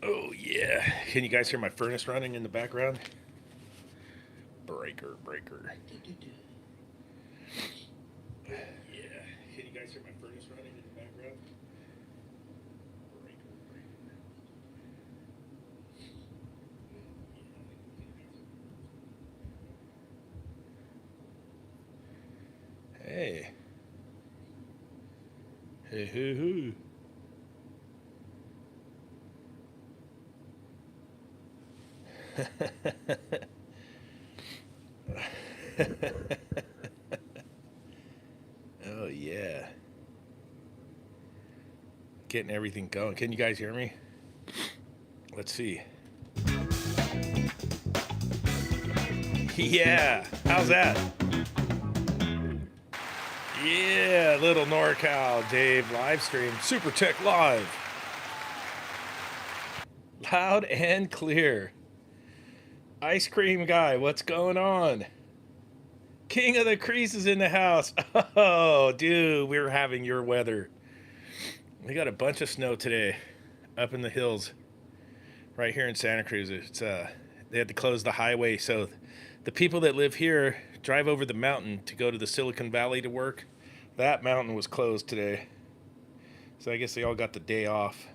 Oh yeah. Can you guys hear my furnace running in the background? Breaker. Yeah. Can you guys hear my furnace running in the background? Breaker. Hey. Hey. Oh yeah. Getting everything going. Can you guys hear me? Let's see. Yeah. How's that? Yeah, little NorCal Dave live stream. Super Tech Live. Loud and clear. Ice cream guy, what's going on? King of the Creases in the house. Oh, dude, we're having your weather. We got a bunch of snow today up in the hills right here in Santa Cruz. They had to close the highway, so the people that live here drive over the mountain to go to the Silicon Valley to work. That mountain was closed today. So I guess they all got the day off.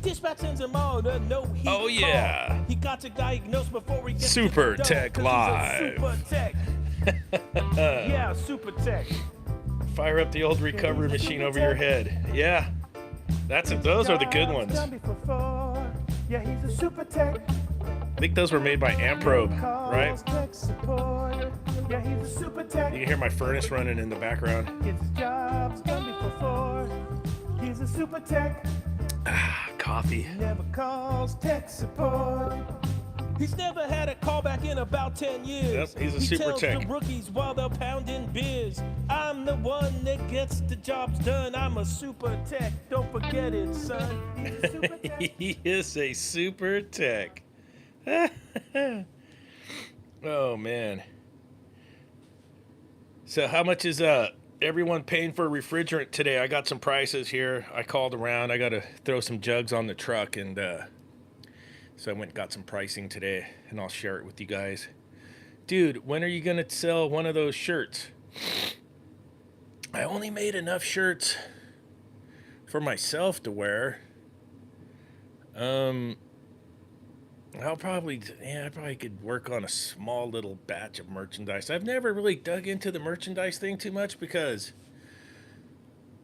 Dispatch sends him on a no heat Oh yeah. call. He got to diagnose before he gets Super to the Tech dome, Live. Super Tech. Yeah, Super Tech. Fire up the old recovery machine over your head. Yeah. Those are the good ones. Yeah, he's a Super Tech. I think those were made by Amprobe, right? Yeah, he's a Super Tech. You can hear my furnace running in the background. Gets his jobs done before. He's a Super Tech. Coffee. Never calls tech support. He's never had a callback in about 10 years. Yep, he's a he Super tells Tech. the rookies while they're pounding beers. I'm the one that gets the jobs done. I'm a Super Tech. Don't forget it, son. He's a Super Tech. He is a Super Tech. Oh man. So how much is everyone paying for refrigerant today? I got some prices here. I called around. I got to throw some jugs on the truck, and so I went and got some pricing today, and I'll share it with you guys. Dude, when are you gonna sell one of those shirts? I only made enough shirts for myself to wear. I probably could work on a small little batch of merchandise. I've never really dug into the merchandise thing too much because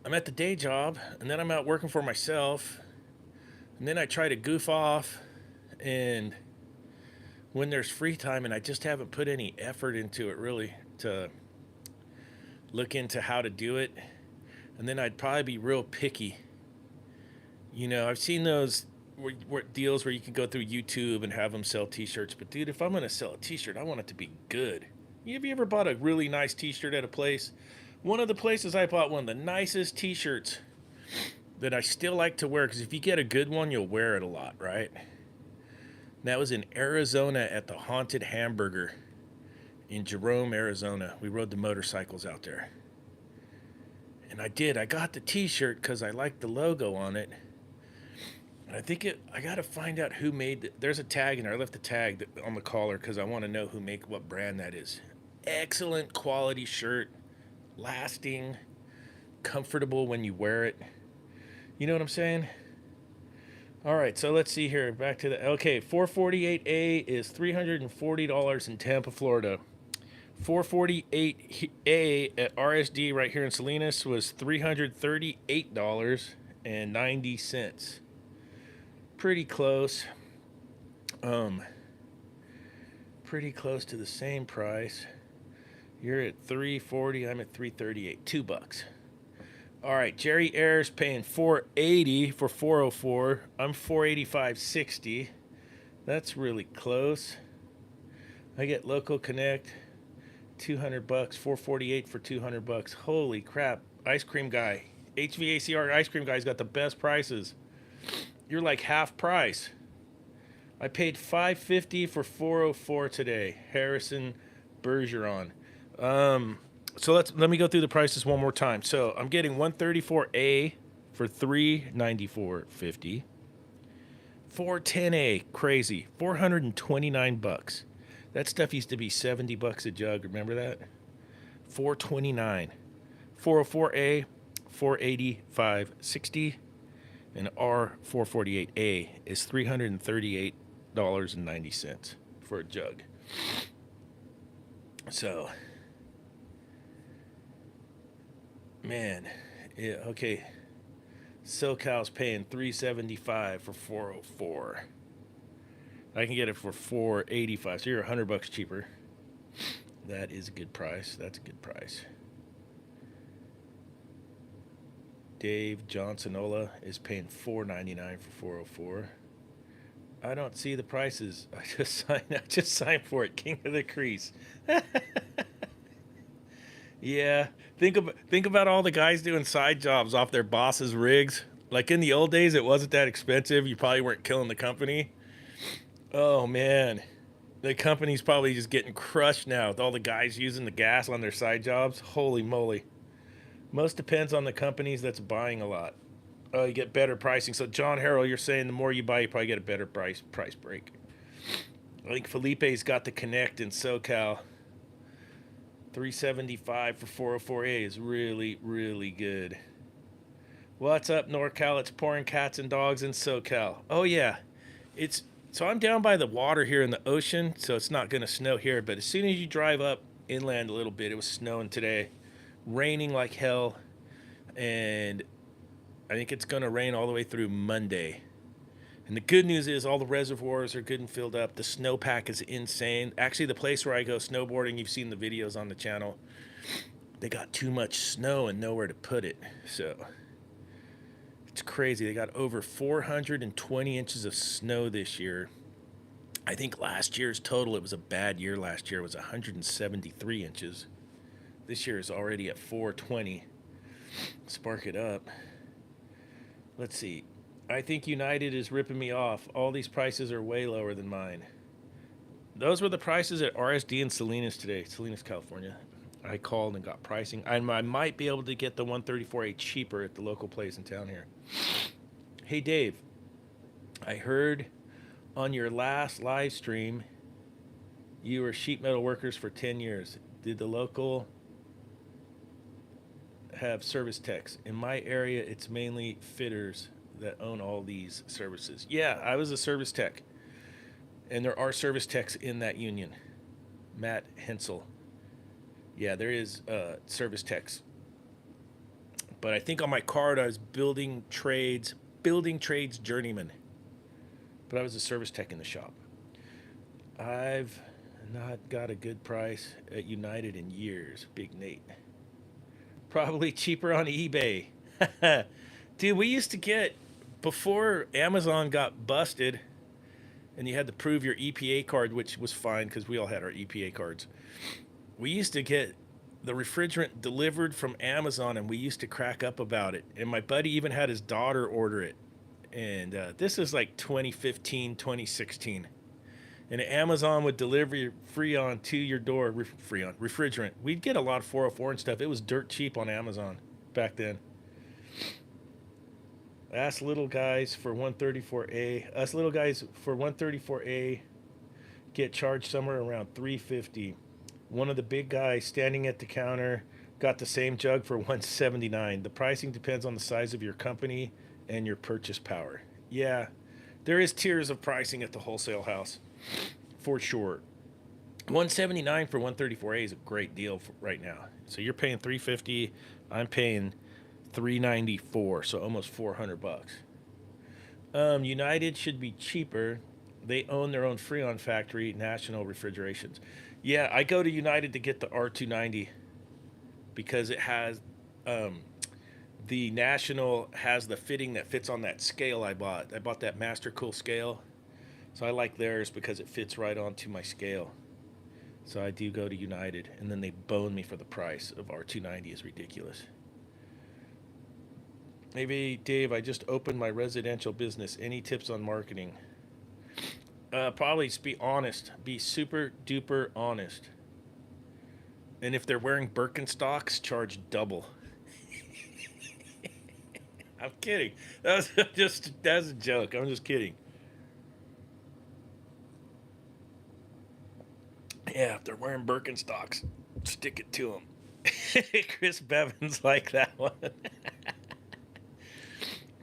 I'm at the day job and then I'm out working for myself. And then I try to goof off, and when there's free time, and I just haven't put any effort into it really to look into how to do it. And then I'd probably be real picky. You know, I've seen those deals where you can go through YouTube and have them sell t-shirts, but dude, if I'm going to sell a t-shirt, I want it to be good. Have you ever bought a really nice t-shirt at a place? One of the places I bought one of the nicest t-shirts that I still like to wear, because if you get a good one, you'll wear it a lot, right? And that was in Arizona at the Haunted Hamburger in Jerome, Arizona. We rode the motorcycles out there. And I got the t-shirt because I liked the logo on it. I got to find out who made it. There's a tag in there. I left the tag on the collar because I want to know what brand that is. Excellent quality shirt, lasting, comfortable when you wear it. You know what I'm saying? All right, so let's see here. Back to 448A is $340 in Tampa, Florida. 448A at RSD right here in Salinas was $338.90. Pretty close. Pretty close to the same price. You're at $340, I'm at $338. $2. All right, Jerry Ayers paying $480 for 404. I'm $485.60. That's really close. I get Local Connect, $200, $448 for $200. Holy crap! Ice cream guy, H.V.A.C. ice cream guy's got the best prices. You're like half price. I paid $550 for 404 today. Harrison Bergeron. So let me go through the prices one more time. So I'm getting 134A for $394.50. 410A, crazy, $429. That stuff used to be $70 a jug. Remember that? $429. 404A, $485.60, and R448A is $338.90 for a jug. So, man, yeah, okay. SoCal's paying $375 for 404. I can get it for $485, so you're $100 cheaper. That is a good price. That's a good price. Dave Johnsonola is paying $4.99 for 404. I don't see the prices. I just signed for it. King of the Crease. Yeah. Think about all the guys doing side jobs off their boss's rigs. Like in the old days, it wasn't that expensive. You probably weren't killing the company. Oh man, the company's probably just getting crushed now with all the guys using the gas on their side jobs. Holy moly! Most depends on the companies that's buying a lot. Oh, you get better pricing. So John Harrell, you're saying the more you buy, you probably get a better price break. I think Felipe's got the Connect in SoCal. 375 for 404A is really, really good. What's up, NorCal? It's pouring cats and dogs in SoCal. Oh yeah, it's so I'm down by the water here in the ocean, so it's not going to snow here. But as soon as you drive up inland a little bit, it was snowing today, raining like hell, and I think it's going to rain all the way through Monday. And the good news is all the reservoirs are good and filled up. The snowpack is insane. Actually, the place where I go snowboarding, you've seen the videos on the channel. They got too much snow and nowhere to put it. So it's crazy. They got over 420 inches of snow this year. I think last year's total, it was a bad year last year, it was 173 inches. This year is already at 420. Spark it up. Let's see. I think United is ripping me off. All these prices are way lower than mine. Those were the prices at RSD in Salinas today, Salinas, California. I called and got pricing. I might be able to get the 134A cheaper at the local place in town here. Hey, Dave. I heard on your last live stream you were sheet metal workers for 10 years. Did the local have service techs? In my area, it's mainly fitters that own all these services. Yeah, I was a service tech. And there are service techs in that union. Matt Hensel. Yeah, there is service techs. But I think on my card I was building trades journeyman. But I was a service tech in the shop. I've not got a good price at United in years, Big Nate. Probably cheaper on eBay. Dude, we used to get, before Amazon got busted and you had to prove your EPA card, which was fine because we all had our EPA cards, we used to get the refrigerant delivered from Amazon and we used to crack up about it. And my buddy even had his daughter order it. And this is like 2015, 2016. And Amazon would deliver Freon to your door, refrigerant. We'd get a lot of 404 and stuff. It was dirt cheap on Amazon back then. Us little guys for 134A get charged somewhere around $350. One of the big guys standing at the counter got the same jug for $179. The pricing depends on the size of your company and your purchase power. Yeah, there is tiers of pricing at the wholesale house, for sure. $179 for 134A is a great deal right now. So you're paying $350. I'm paying $394, so almost $400. United should be cheaper. They own their own Freon factory, National Refrigerations. Yeah, I go to United to get the R290 because it has the National has the fitting that fits on that scale I bought. I bought that Master Cool scale, so I like theirs because it fits right onto my scale. So I do go to United, and then they bone me for the price of R290 is ridiculous. Maybe, Dave, I just opened my residential business. Any tips on marketing? Probably just be honest. Be super duper honest. And if they're wearing Birkenstocks, charge double. I'm kidding. That's a joke. I'm just kidding. Yeah, if they're wearing Birkenstocks, stick it to them. Chris Bevan's like that one.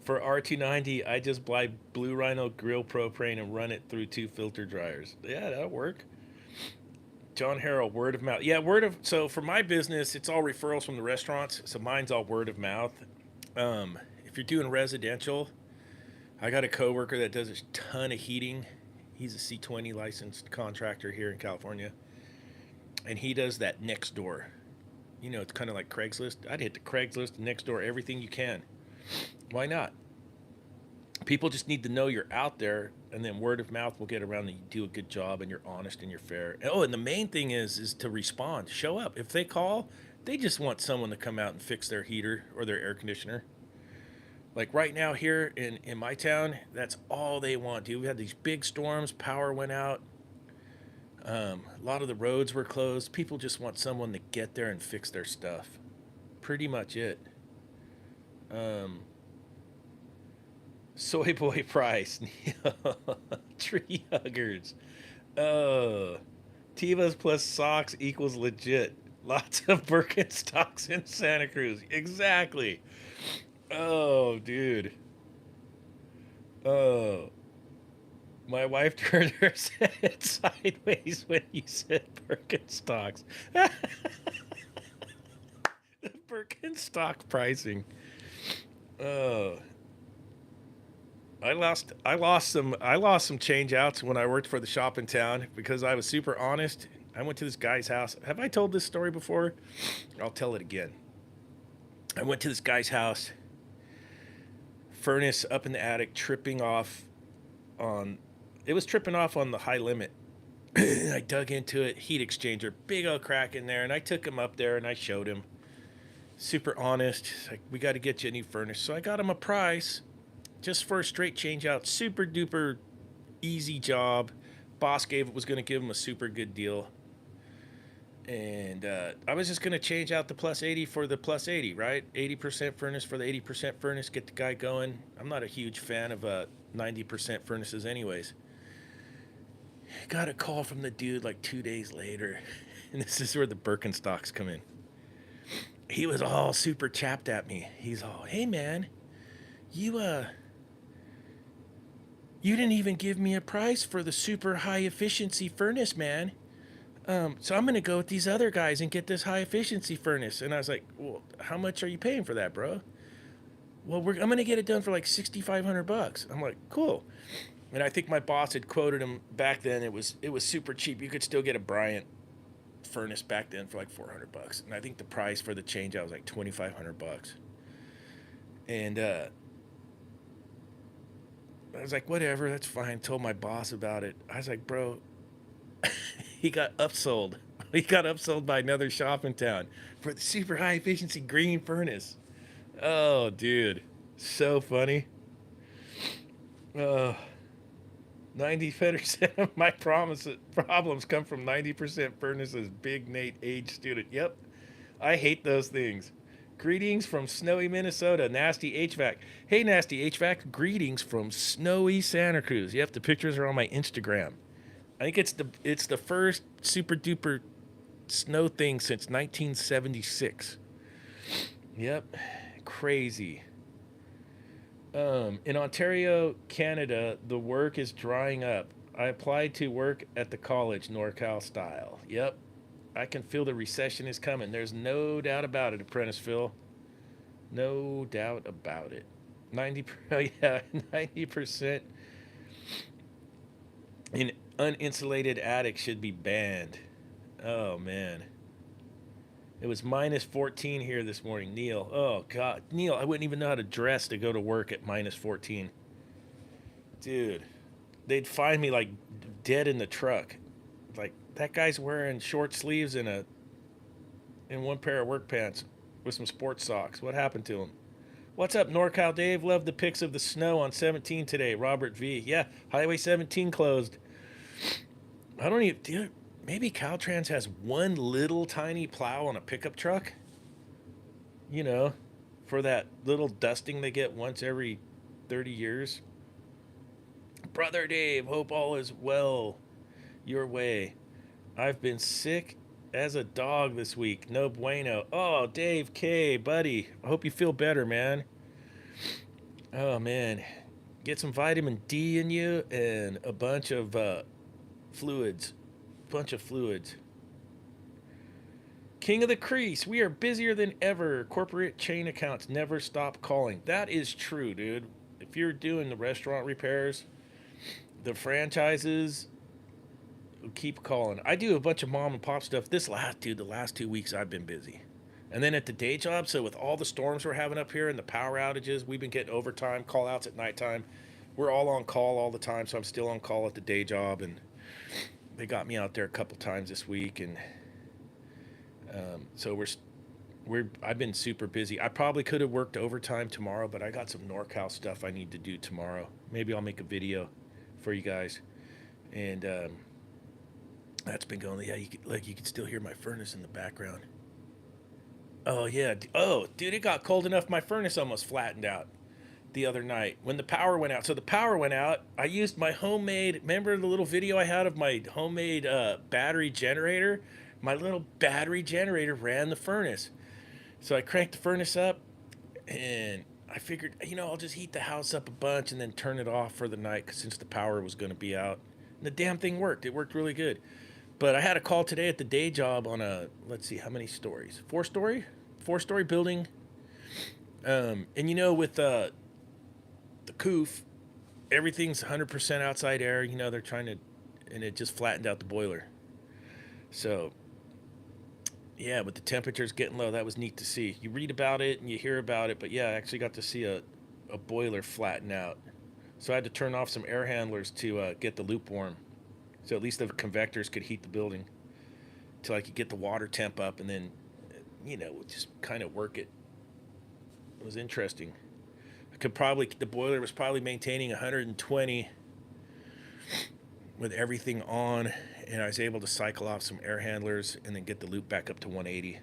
For R290, I just buy Blue Rhino grill propane and run it through 2 filter dryers. Yeah, that'll work. John Harrell, word of mouth. Yeah, word of. So for my business, it's all referrals from the restaurants. So mine's all word of mouth. If you're doing residential, I got a coworker that does a ton of heating. He's a C20 licensed contractor here in California, and he does that next door. You know, it's kind of like Craigslist. I'd hit the Craigslist, next door, everything you can. Why not? People just need to know you're out there, and then word of mouth will get around that you do a good job and you're honest and you're fair. Oh, and the main thing is to respond, show up. If they call, they just want someone to come out and fix their heater or their air conditioner. Like right now here in my town, that's all they want, dude. We had these big storms, power went out. A lot of the roads were closed. People just want someone to get there and fix their stuff. Pretty much it. Um, Soy boy price. Tree huggers. Oh. Tevas plus socks equals legit. Lots of Birkenstocks in Santa Cruz. Exactly. Oh, dude. Oh. My wife turned her head sideways when you said Birkenstocks. The Birkenstock pricing. Oh. I lost some change outs when I worked for the shop in town because I was super honest. I went to this guy's house. Have I told this story before? I'll tell it again. I went to this guy's house. Furnace up in the attic, tripping off on. It was tripping off on the high limit. I dug into it, heat exchanger, big old crack in there, and I took him up there and I showed him. Super honest. Like, we got to get you a new furnace. So I got him a price just for a straight change out. Super duper easy job. Boss was going to give him a super good deal. And I was just going to change out the plus 80 for the plus 80, right? 80% furnace for the 80% furnace, get the guy going. I'm not a huge fan of 90% furnaces anyways. Got a call from the dude like 2 days later. And this is where the Birkenstocks come in. He was all super chapped at me. He's all, hey man, you didn't even give me a price for the super high efficiency furnace, man. So I'm gonna go with these other guys and get this high efficiency furnace. And I was like, well, how much are you paying for that, bro? Well, I'm gonna get it done for like $6,500. I'm like, cool. And I think my boss had quoted him back then. It was super cheap. You could still get a Bryant furnace back then for like $400. And I think the price for the change out was like $2,500. And I was like, whatever, that's fine. Told my boss about it. I was like, bro, he got upsold. He got upsold by another shop in town for the super high efficiency green furnace. Oh, dude. So funny. 90% of my problems come from 90% furnaces. Big Nate, age student. Yep. I hate those things. Greetings from snowy Minnesota, Nasty H.V.A.C. Hey, Nasty H.V.A.C. Greetings from snowy Santa Cruz. Yep, the pictures are on my Instagram. I think it's the first super duper snow thing since 1976. Yep, crazy. In Ontario, Canada, the work is drying up. I applied to work at the college, NorCal style. Yep, I can feel the recession is coming. There's no doubt about it, Apprentice Phil. No doubt about it. 90% in uninsulated attic should be banned. Oh man. It was minus 14 here this morning, Neil. Oh god, Neil, I wouldn't even know how to dress to go to work at minus 14. Dude, they'd find me like dead in the truck. Like that guy's wearing short sleeves and one pair of work pants with some sports socks. What happened to him? What's up, NorCal Dave? Love the pics of the snow on 17 today. Robert V. Yeah, Highway 17 closed. I don't even. maybe Caltrans has one little tiny plow on a pickup truck, you know, for that little dusting they get once every 30 years. Brother Dave, hope all is well your way. I've been sick as a dog this week. No bueno. Oh, Dave K, buddy. I hope you feel better, man. Oh, man. Get some vitamin D in you and a bunch of fluids. Bunch of fluids. King of the Crease, we are busier than ever. Corporate chain accounts never stop calling. That is true, dude. If you're doing the restaurant repairs, the franchises keep calling. I do a bunch of mom and pop stuff. The last 2 weeks I've been busy. And then at the day job, so with all the storms we're having up here and the power outages, we've been getting overtime, call outs at nighttime. We're all on call all the time, so I'm still on call at the day job. And they got me out there a couple times this week. And so I've been super busy. I probably could have worked overtime tomorrow, but I got some NorCal stuff I need to do tomorrow. Maybe I'll make a video for you guys. And that's been going. Yeah, you can still hear my furnace in the background. Oh yeah. Oh, dude, it got cold enough. My furnace almost flattened out the other night when the power went out. So the power went out. I used my homemade. Remember the little video I had of my homemade battery generator? My little battery generator ran the furnace. So I cranked the furnace up, and I figured, I'll just heat the house up a bunch and then turn it off for the night, 'cause since the power was going to be out. And the damn thing worked. It worked really good. But I had a call today at the day job on let's see, how many stories? Four-story building. And with the coof, everything's 100% outside air. They're trying to, and it just flattened out the boiler. So, yeah, with the temperatures getting low, that was neat to see. You read about it and you hear about it, but yeah, I actually got to see a boiler flatten out. So I had to turn off some air handlers to get the loop warm. So at least the convectors could heat the building till I could get the water temp up, and then, just kind of work it. It was interesting. The boiler was probably maintaining 120 with everything on, and I was able to cycle off some air handlers and then get the loop back up to 180. It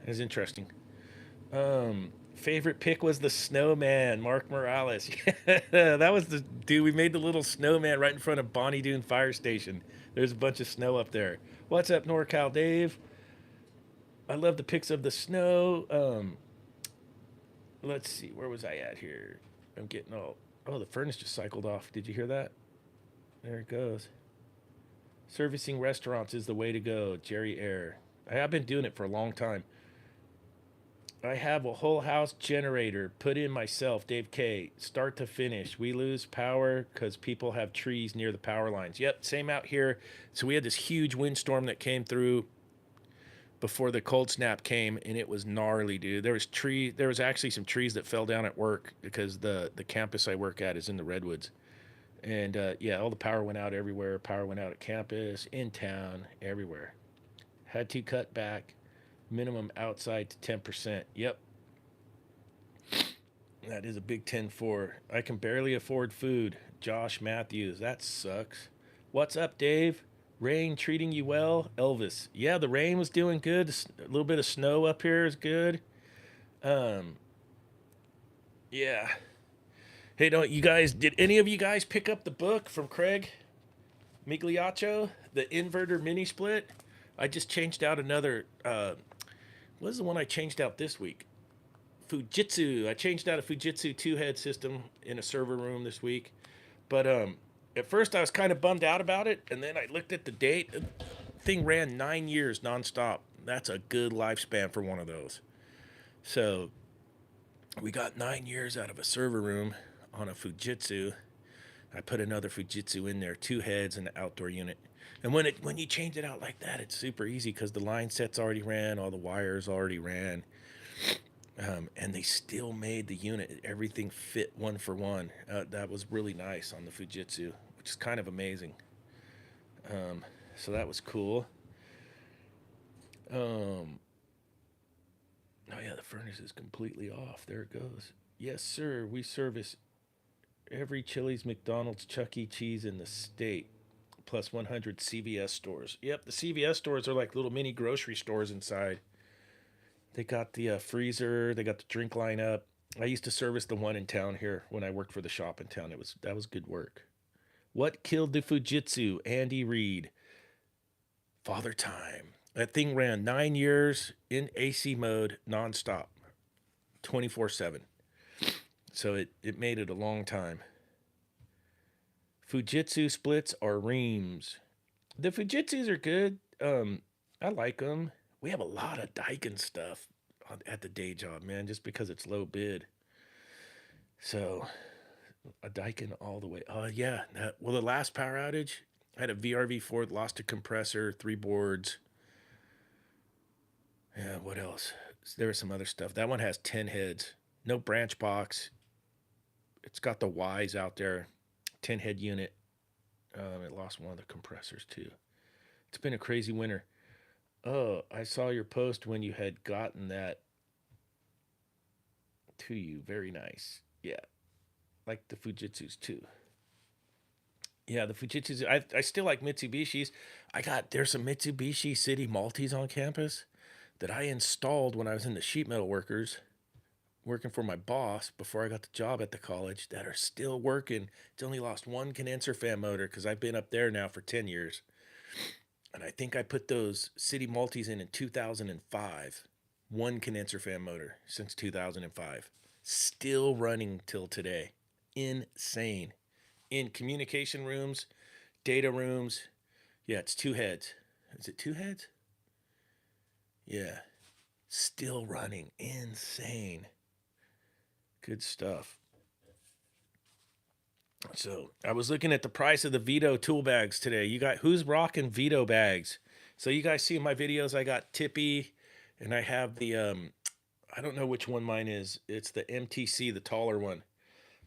was interesting. Favorite pick was the snowman, Mark Morales. Yeah, that was the dude. We made the little snowman right in front of Bonnie Doon Fire Station. There's a bunch of snow up there. What's up, NorCal Dave? I love the pics of the snow. Let's see, where was I at here? I'm getting all. Oh, the furnace just cycled off. Did you hear that? There it goes. Servicing restaurants is the way to go, Jerry Air. I have been doing it for a long time. I have a whole house generator put in myself, Dave K. Start to finish. We lose power because people have trees near the power lines. Yep, same out here. So we had this huge windstorm that came through before the cold snap came, and it was gnarly, dude. There was actually some trees that fell down at work because the campus I work at is in the redwoods. And yeah, all the power went out everywhere. Power went out at campus, in town, everywhere. Had to cut back minimum outside to 10%. Yep. That is a big 10-4. I can barely afford food. Josh Matthews. That sucks. What's up, Dave? Rain treating you well? Elvis. Yeah, the rain was doing good. A little bit of snow up here is good. Yeah. Hey, did any of you guys pick up the book from Craig Migliaccio, the inverter mini split? I just changed out another, what is the one I changed out this week? Fujitsu. I changed out a Fujitsu 2-head system in a server room this week. But at first I was kind of bummed out about it, and then I looked at the date. The thing ran 9 years nonstop. That's a good lifespan for one of those. So we got 9 years out of a server room on a Fujitsu. I put another Fujitsu in there, 2 heads and an outdoor unit. And when you change it out like that, it's super easy because the line sets already ran, all the wires already ran. And they still made the unit. Everything fit one for one. That was really nice on the Fujitsu, which is kind of amazing. So that was cool. Oh yeah, the furnace is completely off. There it goes. Yes, sir. We service every Chili's, McDonald's, Chuck E. Cheese in the state. plus 100 CVS stores. Yep, the CVS stores are like little mini grocery stores inside. They got the freezer, they got the drink line up. I used to service the one in town here when I worked for the shop in town. That was good work. What killed the Fujitsu? Andy Reid. Father Time. That thing ran 9 years in AC mode nonstop, 24/7. So it made it a long time. Fujitsu splits are reams. The Fujitsus are good. I like them. We have a lot of Daikin stuff at the day job, man, just because it's low bid. So a Daikin all the way. Oh yeah. Well, the last power outage, I had a VRV4, lost a compressor, 3 boards. Yeah, what else? There was some other stuff. That one has 10 heads. No branch box. It's got the Ys out there. 10 head unit. It lost one of the compressors too. It's been a crazy winter. Oh, I saw your post when you had gotten that to you. Very nice. Yeah. Like the Fujitsus too. Yeah, the Fujitsus. I still like Mitsubishis. There's some Mitsubishi City Maltese on campus that I installed when I was in the sheet metal workers, working for my boss before I got the job at the college, that are still working. It's only lost one condenser fan motor because I've been up there now for 10 years. And I think I put those City Maltese in 2005. One condenser fan motor since 2005. Still running till today. Insane. In communication rooms, data rooms. Yeah, it's 2 heads. Is it 2 heads? Yeah. Still running. Insane. Good stuff. So I was looking at the price of the Vito tool bags today. You got who's rocking Vito bags? So you guys see in my videos, I got Tippy, and I have the I don't know which one mine is. It's the MTC, the taller one.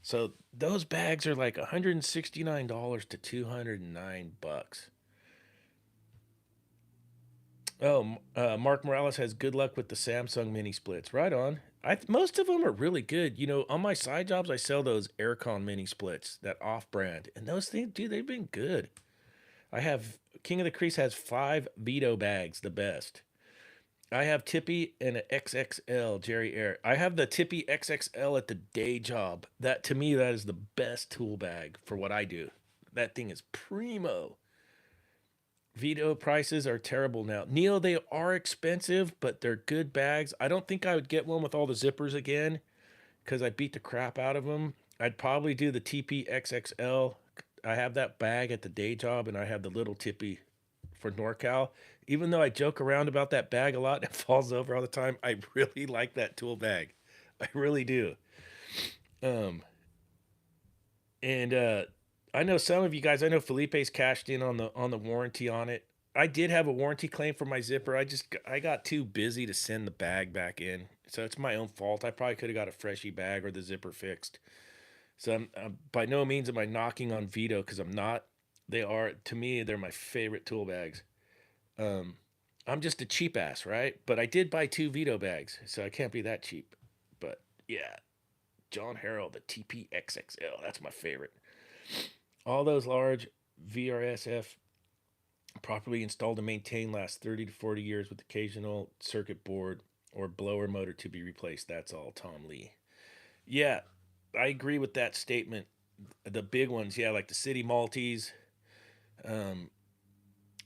So those bags are like $169 to $209. Oh, Mark Morales has good luck with the Samsung mini splits. Right on. Most of them are really good. You know, on my side jobs, I sell those Aircon mini splits, that off brand, and those things, dude, they've been good. I have King of the Crease has 5 Vito bags, the best. I have Tippy and an XXL Jerry Air. I have the Tippy XXL at the day job. That to me, that is the best tool bag for what I do. That thing is primo. Vito prices are terrible now. Neil, they are expensive, but they're good bags. I don't think I would get one with all the zippers again because I beat the crap out of them. I'd probably do the TP XXL. I have that bag at the day job, and I have the little Tippy for NorCal. Even though I joke around about that bag a lot and it falls over all the time, I really like that tool bag. I really do. Um, and I know some of you guys. I know Felipe's cashed in on the warranty on it. I did have a warranty claim for my zipper. I got too busy to send the bag back in, so it's my own fault. I probably could have got a freshie bag or the zipper fixed. So I'm by no means am I knocking on Vito because I'm not. They are to me they're my favorite tool bags. Um, I'm just a cheap ass, right? But I did buy 2 Vito bags, so I can't be that cheap. But yeah, John Harrell, the TPXXL, that's my favorite. All those large VRSF properly installed and maintained last 30 to 40 years with occasional circuit board or blower motor to be replaced. That's all, Tom Lee. Yeah, I agree with that statement. The big ones, yeah, like the City Maltese. Um,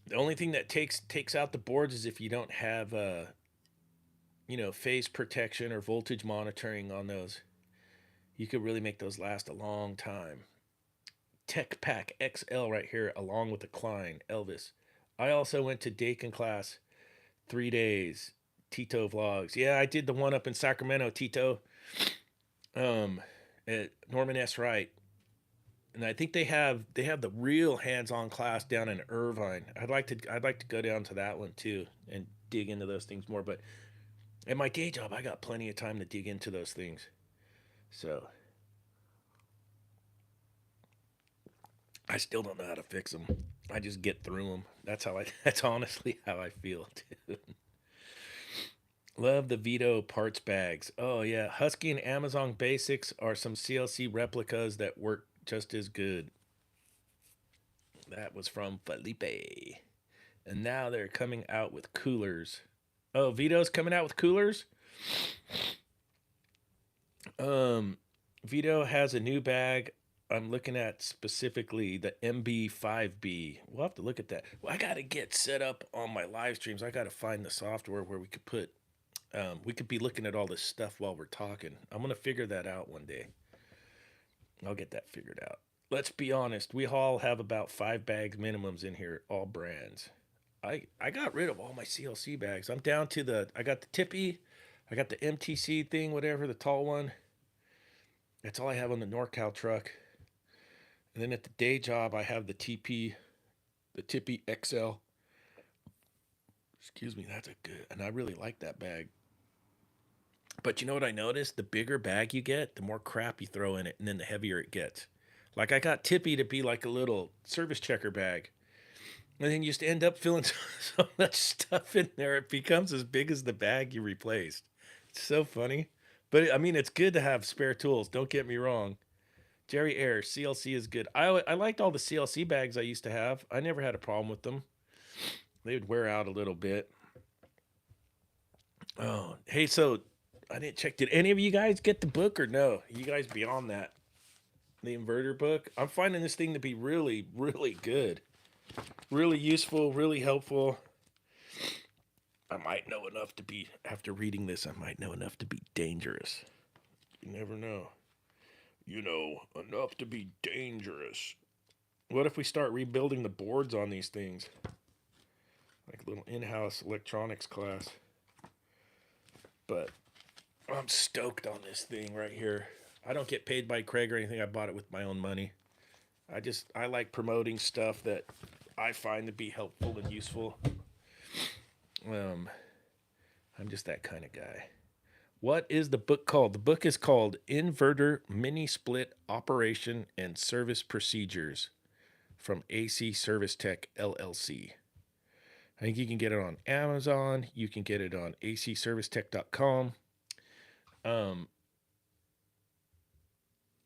the only thing that takes out the boards is if you don't have phase protection or voltage monitoring on those. You could really make those last a long time. Tech Pack XL right here, along with the Klein Elvis. I also went to Dakin class 3 days. Tito vlogs. Yeah, I did the one up in Sacramento, Tito. Um, at Norman S. Wright, and I think they have the real hands-on class down in Irvine. I'd like to go down to that one too and dig into those things more. But at my day job, I got plenty of time to dig into those things. So I still don't know how to fix them. I just get through them. That's honestly how I feel too. Love the Vito parts bags. Oh yeah, Husky and Amazon Basics are some CLC replicas that work just as good. That was from Felipe. And now they're coming out with coolers. Oh, Vito's coming out with coolers? Um, Vito has a new bag. I'm looking at specifically the MB5B. We'll have to look at that. Well, I got to get set up on my live streams. I got to find the software where we could put, we could be looking at all this stuff while we're talking. I'm going to figure that out one day. I'll get that figured out. Let's be honest. We all have about 5 bags minimums in here, all brands. I got rid of all my CLC bags. I'm down to I got the Tippy, I got the MTC thing, whatever, the tall one. That's all I have on the NorCal truck. And then at the day job, I have the the Tippy XL. Excuse me, that's a good, and I really like that bag. But you know what I noticed? The bigger bag you get, the more crap you throw in it, and then the heavier it gets. Like I got Tippy to be like a little service checker bag. And then you just end up filling so much stuff in there, it becomes as big as the bag you replaced. It's so funny. But I mean, it's good to have spare tools. Don't get me wrong. Jerry Air, CLC is good. I liked all the CLC bags I used to have. I never had a problem with them. They would wear out a little bit. Oh, hey, so I didn't check. Did any of you guys get the book or no? You guys beyond that? The inverter book? I'm finding this thing to be really, really good. Really useful, really helpful. I might know enough to be, after reading this, I might know enough to be dangerous. You never know. You know, enough to be dangerous. What if we start rebuilding the boards on these things? Like a little in-house electronics class. But I'm stoked on this thing right here. I don't get paid by Craig or anything. I bought it with my own money. I like promoting stuff that I find to be helpful and useful. I'm just that kind of guy. What is the book called? The book is called Inverter Mini Split Operation and Service Procedures from AC Service Tech LLC. I think you can get it on Amazon. You can get it on acservicetech.com. I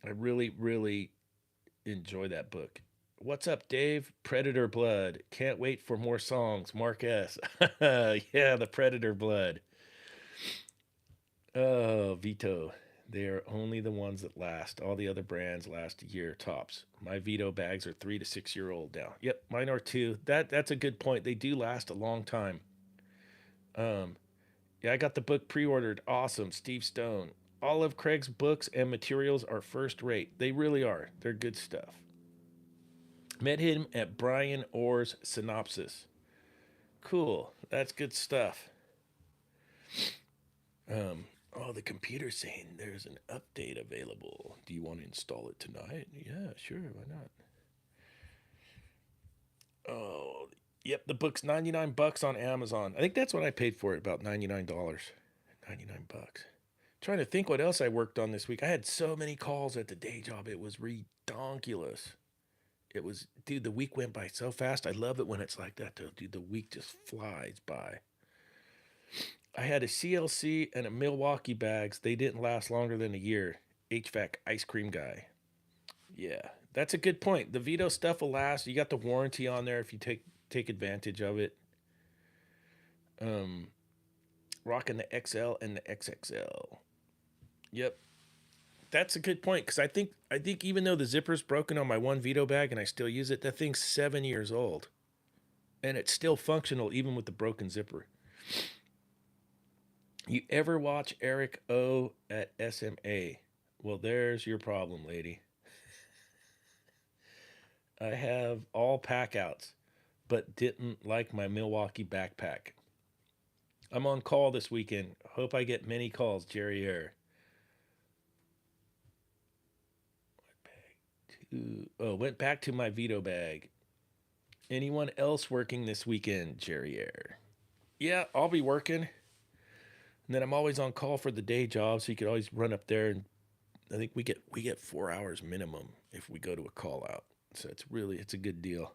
really, really enjoy that book. What's up, Dave? Predator Blood. Can't wait for more songs. Mark S. Yeah, the Predator Blood. Oh, Vito. They are only the ones that last. All the other brands last a year tops. My Vito bags are 3 to 6 year old now. Yep, mine are too. That's a good point. They do last a long time. Yeah, I got the book pre-ordered. Awesome, Steve Stone. All of Craig's books and materials are first rate. They really are. They're good stuff. Met him at Brian Orr's Synopsis. Cool. That's good stuff. Oh, the computer's saying there's an update available. Do you want to install it tonight? Yeah, sure. Why not? Oh, yep. The book's $99 on Amazon. I think that's what I paid for it. About $99. $99. Trying to think what else I worked on this week. I had so many calls at the day job. It was redonkulous. It was, dude, the week went by so fast. I love it when it's like that, though. Dude, the week just flies by. I had a CLC and a Milwaukee bags. They didn't last longer than a year. H.V.A.C. ice cream guy. Yeah, that's a good point. The Vito stuff will last. You got the warranty on there if you take advantage of it. Rocking the XL and the XXL. Yep, that's a good point because I think even though the zipper's broken on my one Vito bag and I still use it, that thing's 7 years old, and it's still functional even with the broken zipper. You ever watch Eric O at SMA? Well, there's your problem, lady. I have all pack outs, but didn't like my Milwaukee backpack. I'm on call this weekend. Hope I get many calls, Jerry Air. Went back to my Vito bag. Anyone else working this weekend, Jerry Air? Yeah, I'll be working. And then I'm always on call for the day job, so you could always run up there, and I think we get 4 hours minimum if we go to a call out. So it's a good deal.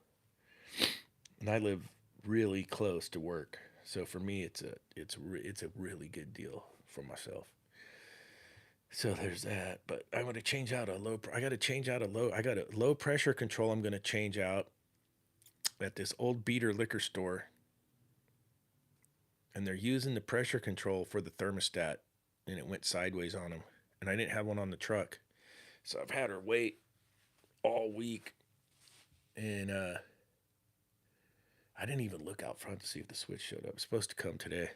And I live really close to work, so for me it's a really good deal for myself. So there's that. But I'm gonna change out a low. I got to change out a low. I got a low pressure control. I'm gonna change out. at this old beater liquor store, and they're using the pressure control for the thermostat, and it went sideways on them. And I didn't have one on the truck, so I've had her wait all week, and I didn't even look out front to see if the switch showed up. It's supposed to come today.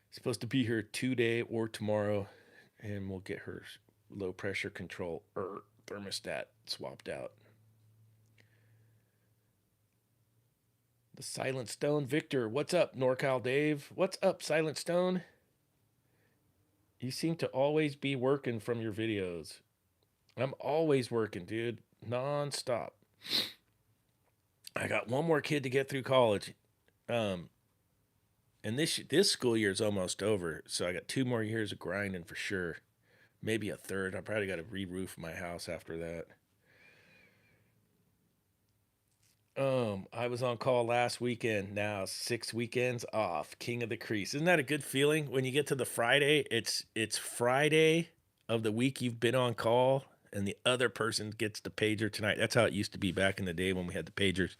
It's supposed to be here today or tomorrow, and we'll get her low pressure control thermostat swapped out. The Silent Stone Victor, what's up, NorCal Dave? What's up, Silent Stone? You seem to always be working from your videos. I'm always working, dude, non-stop. I got one more kid to get through college, and this school year is almost over, so I got 2 more years of grinding for sure. Maybe a third. I probably got to re-roof my house after that. I was on call last weekend. Now 6 weekends off. King of the Crease. Isn't that a good feeling when you get to the Friday? It's Friday of the week you've been on call, and the other person gets the pager tonight. That's how it used to be back in the day when we had the pagers.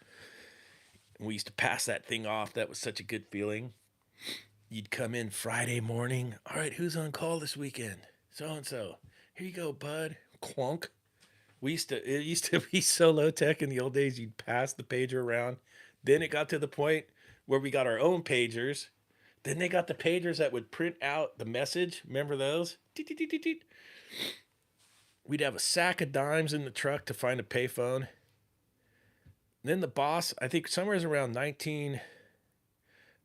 And we used to pass that thing off. That was such a good feeling. You'd come in Friday morning. All right, who's on call this weekend? So and so. Here you go, bud. Clunk. It used to be so low tech in the old days. You'd pass the pager around. Then it got to the point where we got our own pagers. Then they got the pagers that would print out the message. Remember those? We'd have a sack of dimes in the truck to find a payphone. Then the boss, I think somewhere around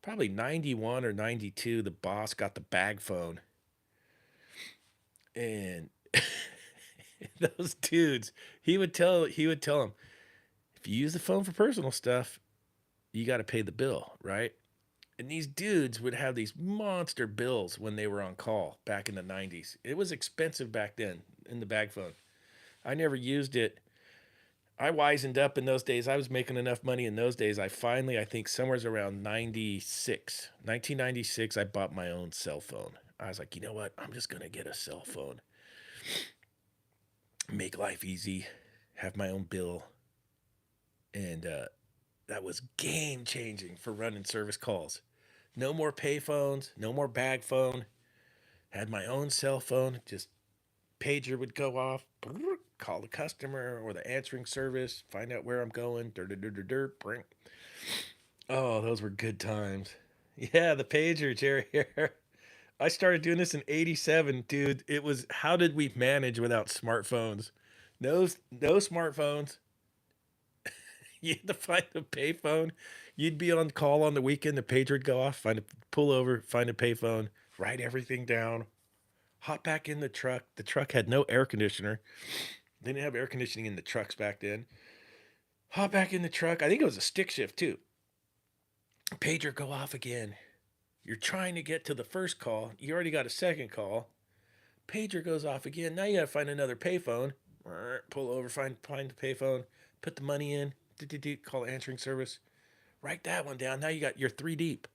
probably 91 or 92, the boss got the bag phone. And those dudes, he would tell them, if you use the phone for personal stuff, you got to pay the bill, right? And these dudes would have these monster bills when they were on call back in the 90s. It was expensive back then in the bag phone. I never used it. I wisened up in those days. I was making enough money in those days. I think somewhere around 1996, I bought my own cell phone. I was like, you know what? I'm just going to get a cell phone. Make life easy. Have my own bill. And that was game changing for running service calls. No more pay phones, no more bag phone. Had my own cell phone. Just pager would go off. Call the customer or the answering service. Find out where I'm going. Oh, those were good times. Yeah, the pager, Jerry. I started doing this in '87, dude. It was how did we manage without smartphones? No smartphones. You had to find a payphone. You'd be on call on the weekend. The pager would go off. Pull over, find a payphone, write everything down, hop back in the truck. The truck had no air conditioner. They didn't have air conditioning in the trucks back then. Hop back in the truck. I think it was a stick shift too. Pager go off again. You're trying to get to the first call. You already got a second call. Pager goes off again. Now you got to find another payphone. Pull over, find the payphone, put the money in, call answering service. Write that one down. Now you're 3 deep.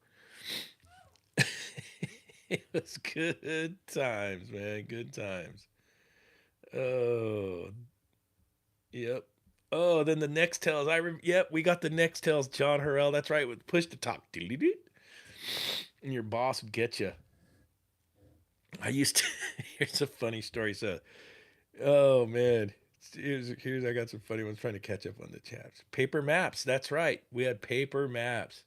It was good times, man. Good times. Oh, yep. Oh, then the Nextels. Yep, we got the Nextels, John Harrell. That's right. With push to talk. And your boss would get you. I used to. Here's a funny story. So, oh man, here's I got some funny ones trying to catch up on the chats. Paper maps. That's right. We had paper maps.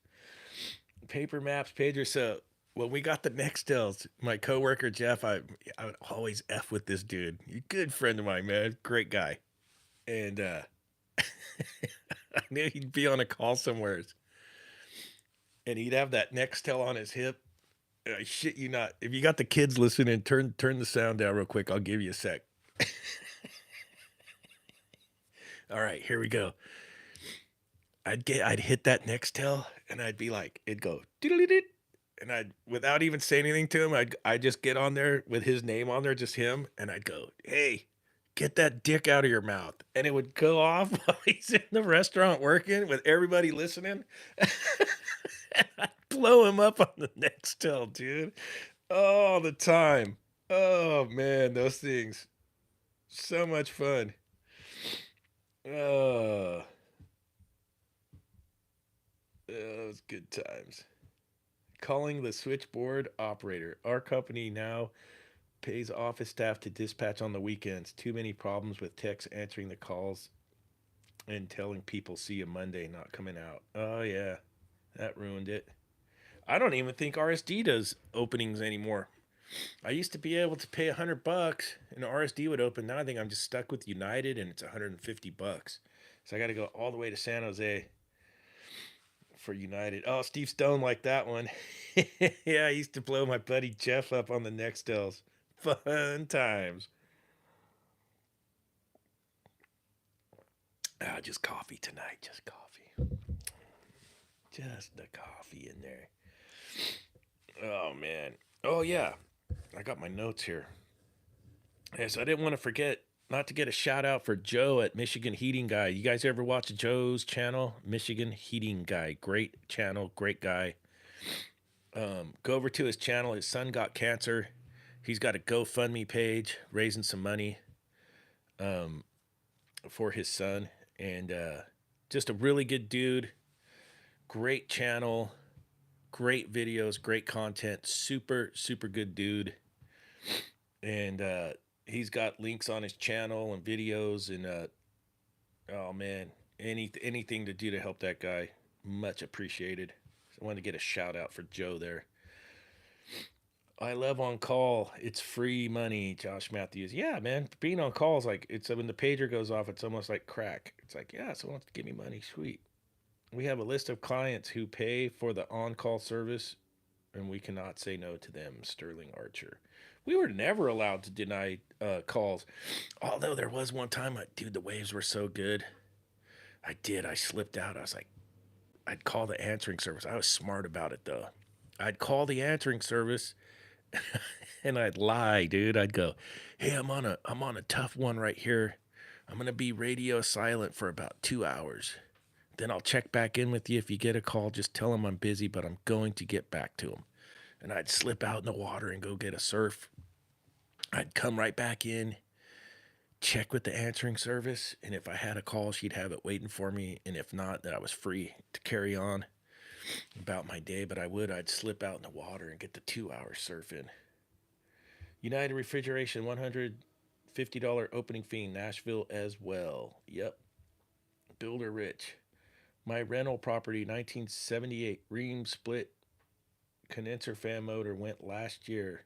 Paper maps, pager. So when we got the Nextels, my coworker Jeff, I would always f with this dude. He's a good friend of mine, man. Great guy. And I knew he'd be on a call somewhere, and he'd have that Nextel on his hip. I shit you not. If you got the kids listening, turn the sound down real quick. I'll give you a sec. All right, here we go. I'd hit that Nextel, and I'd be like, it'd go doodle-doo-doo, and I'd without even saying anything to him, I'd just get on there with his name on there, just him, and I'd go, hey, get that dick out of your mouth, and it would go off while he's in the restaurant working with everybody listening. I'd blow him up on the Nextel, dude, all the time. Oh man, those things, so much fun. Oh. Those good times. Calling the switchboard operator. Our company now pays office staff to dispatch on the weekends. Too many problems with techs answering the calls and telling people see you Monday not coming out. Oh yeah, that ruined it. I don't even think RSD does openings anymore. I used to be able to pay $100 and RSD would open. Now I think I'm just stuck with United and it's $150. So I got to go all the way to San Jose for United. Oh, Steve Stone liked that one. Yeah, I used to blow my buddy Jeff up on the Nextels. Fun times. Ah, just coffee tonight. Just coffee. Just the coffee in there. Oh man. Oh yeah. I got my notes here. Yes, I didn't want to forget not to get a shout out for Joe at Michigan Heating Guy. You guys ever watch Joe's channel? Michigan Heating Guy. Great channel, great guy. Go over to his channel. His son got cancer. He's got a GoFundMe page raising some money for his son. And just a really good dude. Great channel. Great videos. Great content. Super, super good dude. And he's got links on his channel and videos. And oh, man. Anything to do to help that guy. Much appreciated. So I wanted to get a shout out for Joe there. I love on call. It's free money, Josh Matthews. Yeah, man. Being on call is like, it's when the pager goes off, it's almost like crack. It's like, yeah, someone wants to give me money. Sweet. We have a list of clients who pay for the on call service, and we cannot say no to them. Sterling Archer. We were never allowed to deny calls. Although there was one time, dude, the waves were so good. I did. I slipped out. I was like, I'd call the answering service. I was smart about it, though. I'd call the answering service and I'd lie, dude. I'd go, "Hey, I'm on a tough one right here. I'm gonna be radio silent for about 2 hours. Then I'll check back in with you. If you get a call, just tell them I'm busy, but I'm going to get back to them." And I'd slip out in the water and go get a surf. I'd come right back in, check with the answering service, and if I had a call, she'd have it waiting for me. And if not, then I was free to carry on about my day. But I'd slip out in the water and get the 2 hour surf in. United Refrigeration, $150 opening fee, Nashville as well. Yep. Builder Rich. My rental property, 1978 Ream split condenser fan motor went last year.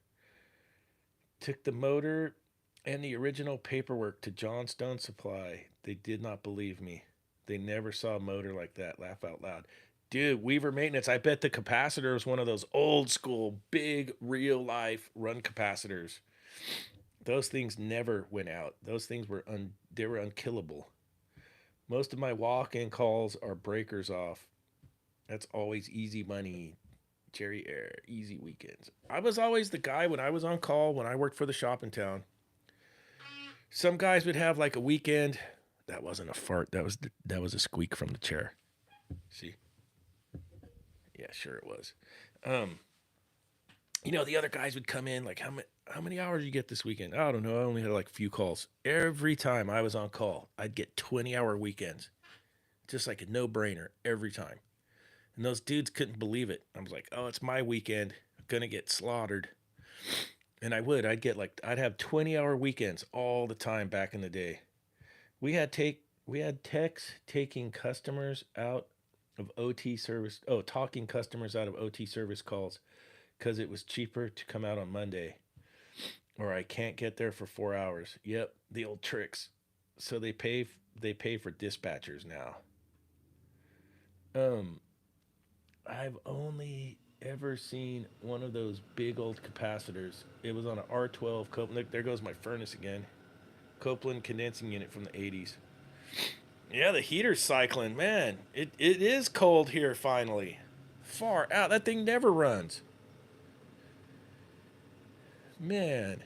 Took the motor and the original paperwork to Johnstone Supply. They did not believe me. They never saw a motor like that. Laugh out loud. Dude, Weaver Maintenance, I bet the capacitor was one of those old school, big, real life run capacitors. Those things never went out. Those things they were unkillable. Most of my walk-in calls are breakers off. That's always easy money. Jerry Air, easy weekends. I was always the guy when I was on call when I worked for the shop in town. Some guys would have like a weekend. That wasn't a fart. That was a squeak from the chair. See? Yeah, sure it was. The other guys would come in like, how many hours you get this weekend? I don't know. I only had like a few calls. Every time I was on call, I'd get 20-hour weekends. Just like a no-brainer every time. And those dudes couldn't believe it. I was like, oh, it's my weekend. I'm going to get slaughtered. And I'd have 20-hour weekends all the time back in the day. We had techs taking customers out of OT service. Oh, talking customers out of OT service calls because it was cheaper to come out on Monday, or I can't get there for 4 hours. Yep, the old tricks. So they pay for dispatchers now. I've only ever seen one of those big old capacitors. It was on an R12 Copeland. Look, there goes my furnace again. Copeland condensing unit from the 80s. Yeah, the heater's cycling. Man, it is cold here finally. Far out. That thing never runs. Man.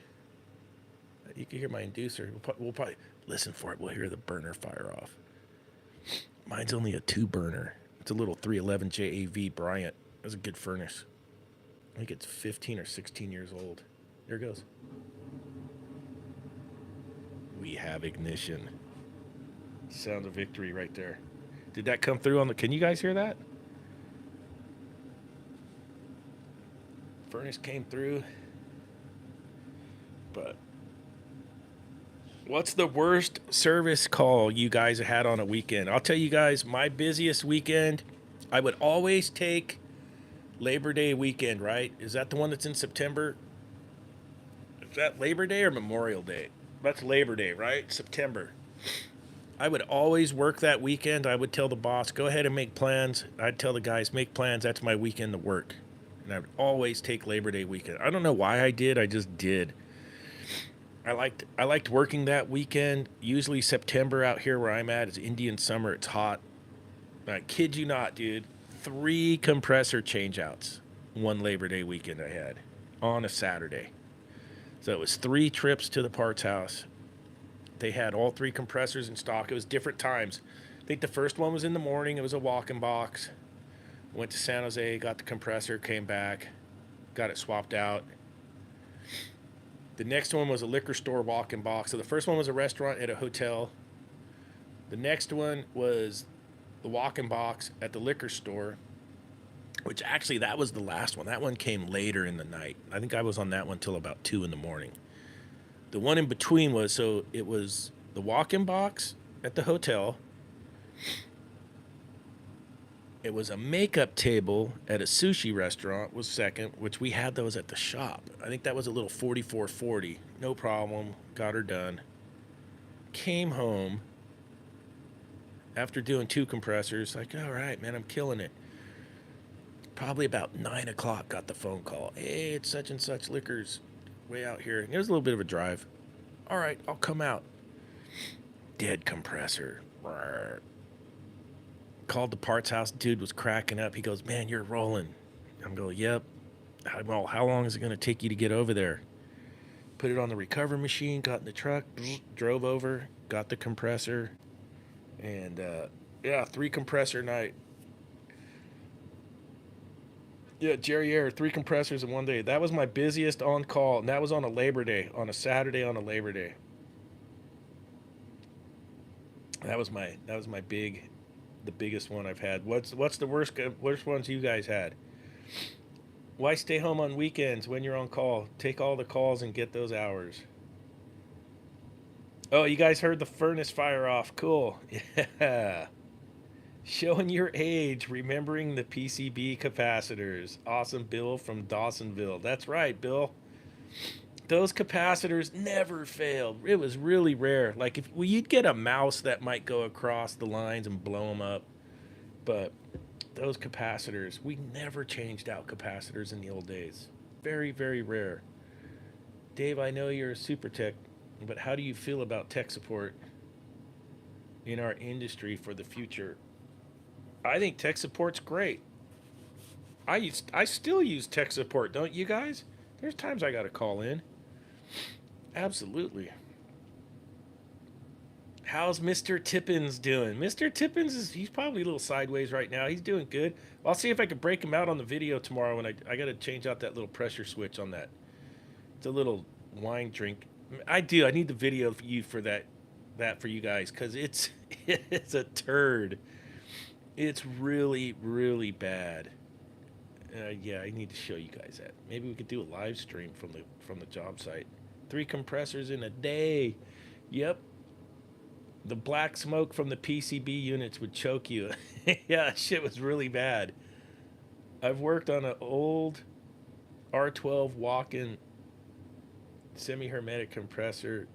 You can hear my inducer. We'll probably listen for it. We'll hear the burner fire off. Mine's only a 2-burner. It's a little 311 JAV Bryant. That's a good furnace. I think it's 15 or 16 years old. There it goes. We have ignition. Sound of victory right there. Did that come through on the... Can you guys hear that? Furnace came through. But what's the worst service call you guys had on a weekend? I'll tell you guys, my busiest weekend, I would always take Labor Day weekend, right? Is that the one that's in September? Is that Labor Day or Memorial Day? That's Labor Day, right? September. I would always work that weekend. I would tell the boss, go ahead and make plans. I'd tell the guys, make plans. That's my weekend to work. And I would always take Labor Day weekend. I don't know why I did. I just did. I liked working that weekend. Usually September out here where I'm at is Indian summer. It's hot. I kid you not, dude. 3 compressor changeouts one Labor Day weekend I had on a Saturday. So it was 3 trips to the parts house. They had all 3 compressors in stock. It was different times. I think the first one was in the morning. It was a walk-in box. Went to San Jose, got the compressor, came back, got it swapped out. The next one was a liquor store walk-in box. So the first one was a restaurant at a hotel. The next one was the walk-in box at the liquor store, which actually that was the last one. That one came later in the night. I think I was on that one till about 2 in the morning. The one in between was, so it was the walk-in box at the hotel. It was a makeup table at a sushi restaurant was second, which we had those at the shop. I think that was a little 4440. No problem. Got her done. Came home after doing 2 compressors. Like, all right, man, I'm killing it. Probably about 9 o'clock got the phone call. Hey, it's such and such liquors way out here. It was a little bit of a drive. All right, I'll come out. Dead compressor. Called the parts house. Dude was cracking up. He goes, man, you're rolling. I'm going, yep. Well, how long is it going to take you to get over there? Put it on the recovery machine, got in the truck, drove over, got the compressor. And, 3 compressor night. Yeah, Jerry Air, 3 compressors in one day. That was my busiest on call. And that was on a Labor Day, on a Saturday on a Labor Day. That was my the biggest one I've had. What's the worst ones you guys had? Why stay home on weekends when you're on call? Take all the calls and get those hours. Oh, you guys heard the furnace fire off. Cool. Yeah. Showing your age, remembering the PCB capacitors. Awesome, Bill from Dawsonville. That's right, Bill. Those capacitors never failed. It was really rare. Like you'd get a mouse that might go across the lines and blow them up, but those capacitors, we never changed out capacitors in the old days. Very, very rare. Dave, I know you're a super tech, but how do you feel about tech support in our industry for the future? I think tech support's great. I still use tech support, don't you guys? There's times I got to call in. Absolutely. How's Mr. Tippins doing? Mr. Tippins he's probably a little sideways right now. He's doing good. Well, I'll see if I can break him out on the video tomorrow when I got to change out that little pressure switch on that. It's a little wine drink. I need the video for that for you guys because it's a turd. It's really, really bad. I need to show you guys that. Maybe we could do a live stream from the job site. 3 compressors in a day. Yep. The black smoke from the PCB units would choke you. Yeah, shit was really bad. I've worked on an old R12 walk-in semi-hermetic compressor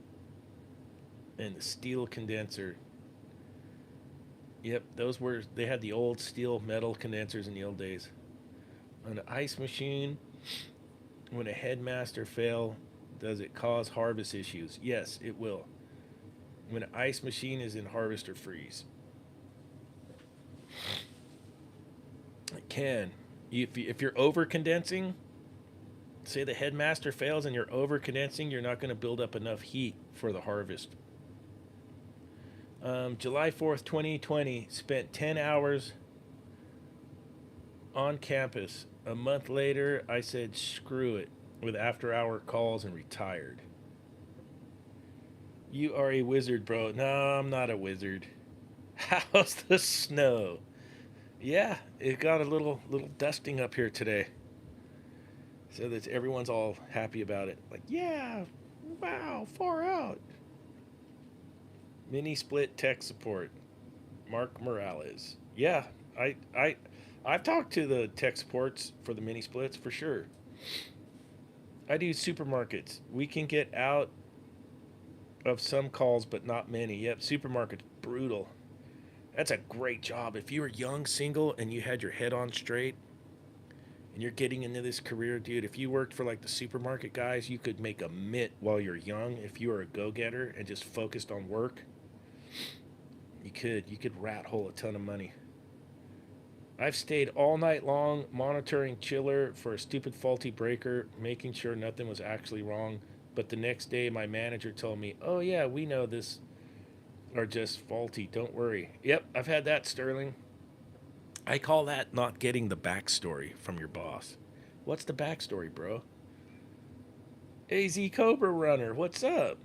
and the steel condenser. Yep, they had the old steel metal condensers in the old days. On an ice machine, when a headmaster fail, does it cause harvest issues? Yes, it will. When an ice machine is in harvester freeze. It can. If you're over condensing, say the headmaster fails and you're over condensing, you're not going to build up enough heat for the harvest. July 4th, 2020, spent 10 hours on campus. A month later, I said, screw it, with after-hour calls and retired. You are a wizard, bro. No, I'm not a wizard. How's the snow? Yeah, it got a little dusting up here today. so that everyone's all happy about it. Like, yeah, wow, far out. Mini split tech support. Mark Morales. Yeah, I I I've talked to the tech supports for the mini splits for sure. I do supermarkets. We can get out of some calls, but not many. Yep, supermarkets brutal. That's a great job. If you were young, single, and you had your head on straight, and you're getting into this career, dude. If you worked for like the supermarket guys, you could make a mitt while you're young. If you were a go-getter and just focused on work, you could rat hole a ton of money. I've stayed all night long monitoring chiller for a stupid faulty breaker, making sure nothing was actually wrong. But the next day, my manager told me, "Oh yeah, we know this are just faulty. Don't worry." Yep, I've had that, Sterling. I call that not getting the backstory from your boss. What's the backstory, bro? AZ Cobra Runner, what's up?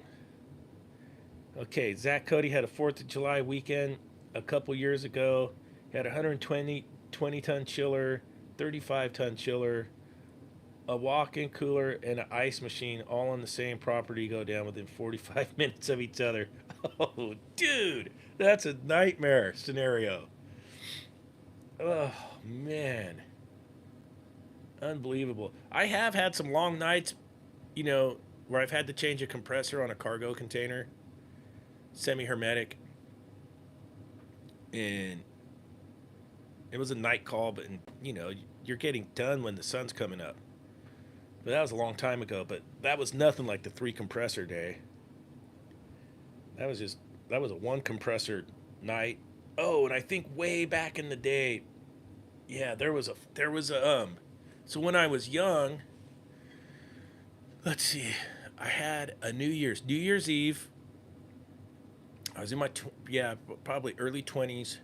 Okay, Zach Cody had a 4th of July weekend a couple years ago. He had a 120 ton chiller, 35-ton chiller, a walk-in cooler, and an ice machine all on the same property go down within 45 minutes of each other. Oh, dude, that's a nightmare scenario. Oh, man. Unbelievable. I have had some long nights, where I've had to change a compressor on a cargo container, semi hermetic, and it was a night call, but you're getting done when the sun's coming up. But that was a long time ago. But that was nothing like the 3 compressor day. That was just that was a 1 compressor night. Oh, and I think way back in the day, yeah, there was a. So when I was young, let's see, I had a New Year's Eve. I was in my probably early 20s.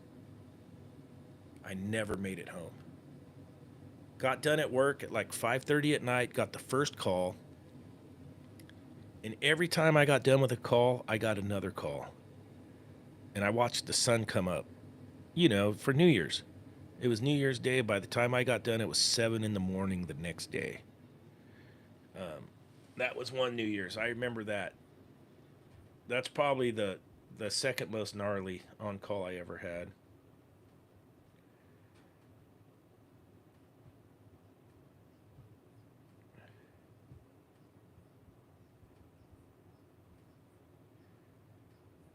I never made it home. Got done at work at like 5:30 at night. Got the first call, and every time I got done with a call, I got another call, and I watched the sun come up. For New Year's. It was New Year's Day. By the time I got done, it was 7 in the morning the next day. Um, that was one New Year's. I remember that. That's probably the second most gnarly on call I ever had.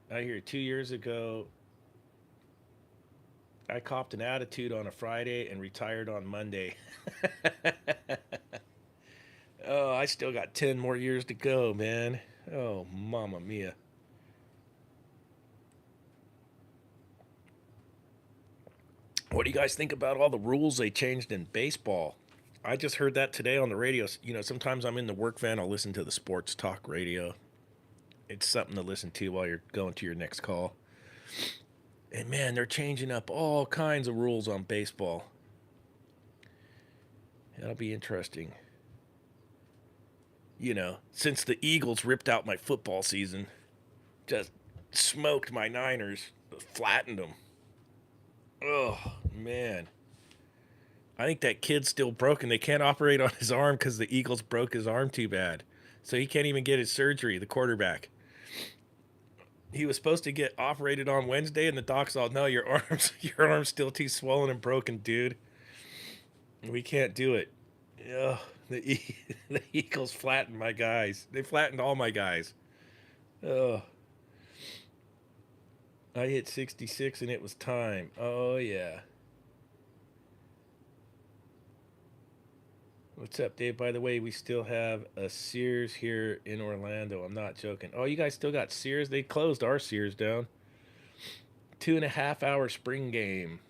I hear 2 years ago, I copped an attitude on a Friday and retired on Monday. Oh, I still got 10 more years to go, man. Oh, mama mia. What do you guys think about all the rules they changed in baseball? I just heard that today on the radio. Sometimes I'm in the work van, I'll listen to the sports talk radio. It's something to listen to while you're going to your next call. And man, they're changing up all kinds of rules on baseball. That'll be interesting. Since the Eagles ripped out my football season, just smoked my Niners, flattened them. Oh, man. I think that kid's still broken. They can't operate on his arm because the Eagles broke his arm too bad. So he can't even get his surgery, the quarterback. He was supposed to get operated on Wednesday, and the doc's all, no, your arm's still too swollen and broken, dude. We can't do it. Ugh, the Eagles flattened my guys. They flattened all my guys. Ugh. I hit 66 and it was time. Oh, yeah. What's up, Dave? By the way, we still have a Sears here in Orlando. I'm not joking. Oh, you guys still got Sears? They closed our Sears down. 2.5 hour spring game.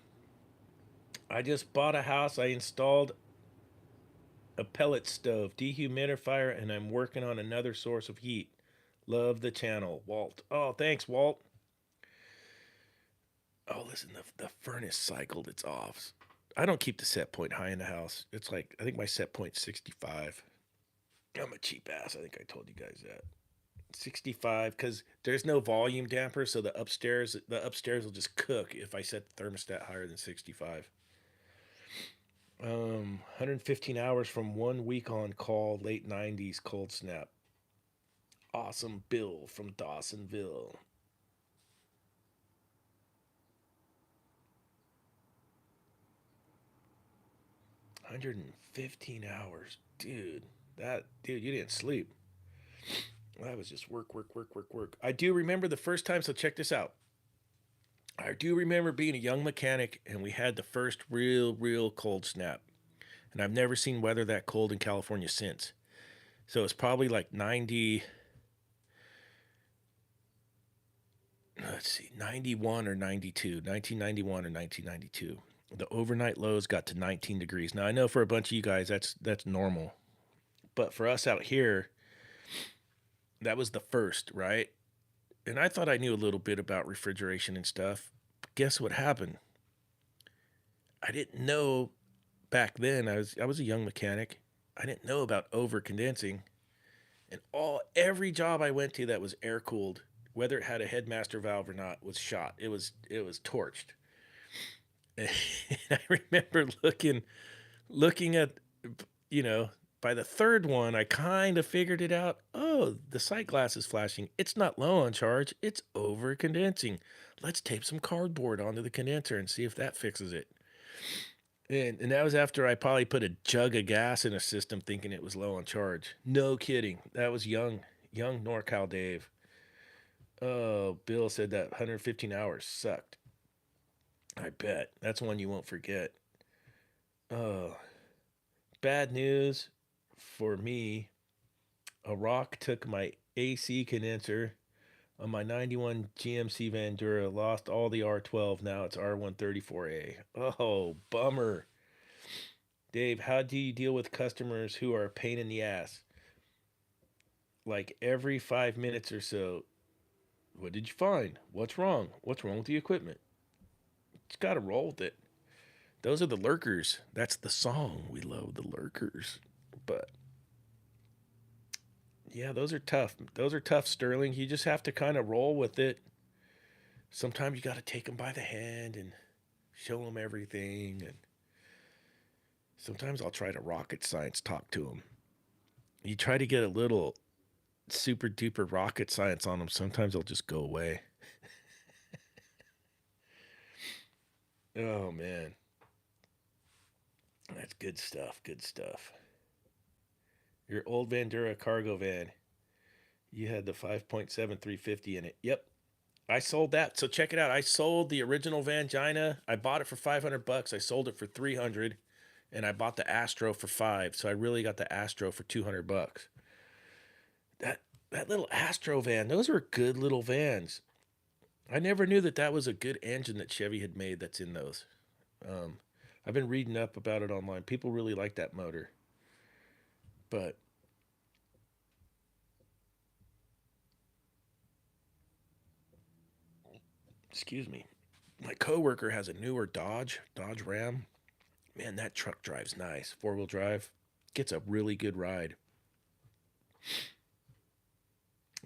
I just bought a house. I installed a pellet stove, dehumidifier, and I'm working on another source of heat. Love the channel, Walt. Oh, thanks, Walt. Oh, listen, the furnace cycled. It's off. I don't keep the set point high in the house. It's like, I think my set point's 65. I'm a cheap ass. I think I told you guys that. 65 because there's no volume damper, so the upstairs will just cook if I set the thermostat higher than 65. 115 hours from 1 week on call, late 90s cold snap. Awesome Bill from Dawsonville. 115 hours. Dude, you didn't sleep. That was just work, work, work, work, work. I do remember the first time, so check this out. I do remember being a young mechanic and we had the first real cold snap. And I've never seen weather that cold in California since. So it's probably like 90, let's see, 91 or 92, 1991 or 1992. The overnight lows got to 19 degrees. Now I know for a bunch of you guys that's normal. But for us out here, that was the first, right? And I thought I knew a little bit about refrigeration and stuff. But guess what happened? I didn't know back then. I was a young mechanic. I didn't know about over condensing. And every job I went to that was air cooled, whether it had a headmaster valve or not, was shot. It was torched. And I remember looking at, you know, by the third one, I kind of figured it out. Oh, the sight glass is flashing. It's not low on charge. It's over condensing. Let's tape some cardboard onto the condenser and see if that fixes it. And that was after I probably put a jug of gas in a system thinking it was low on charge. No kidding. That was young NorCal Dave. Oh, Bill said that 115 hours sucked. I bet. That's one you won't forget. Oh, bad news for me. A rock took my AC condenser on my 91 GMC Vandura. Lost all the R12. Now it's R134A. Oh, bummer. Dave, how do you deal with customers who are a pain in the ass? Like every 5 minutes or so, what did you find? What's wrong? What's wrong with the equipment? Just got to roll with it. Those are the lurkers. That's the song. We love the lurkers. But yeah, those are tough. Those are tough, Sterling. You just have to kind of roll with it. Sometimes you got to take them by the hand and show them everything. And sometimes I'll try to rocket science talk to them. You try to get a little super duper rocket science on them, sometimes they'll just go away. Oh man, that's good stuff. Good stuff. Your old Vandura cargo van, you had the 5.7 350 in it. Yep, I sold that. So check it out. I sold the original Vangina. I bought it for 500 bucks. I sold it for 300, and I bought the Astro for 5. So I really got the Astro for 200 bucks. That that little Astro van, those were good little vans. I never knew that was a good engine that Chevy had made that's in those. Um, I've been reading up about it online. People really like that motor. But, excuse me, my coworker has a newer Dodge Ram. Man, that truck drives nice. 4-wheel drive. Gets a really good ride.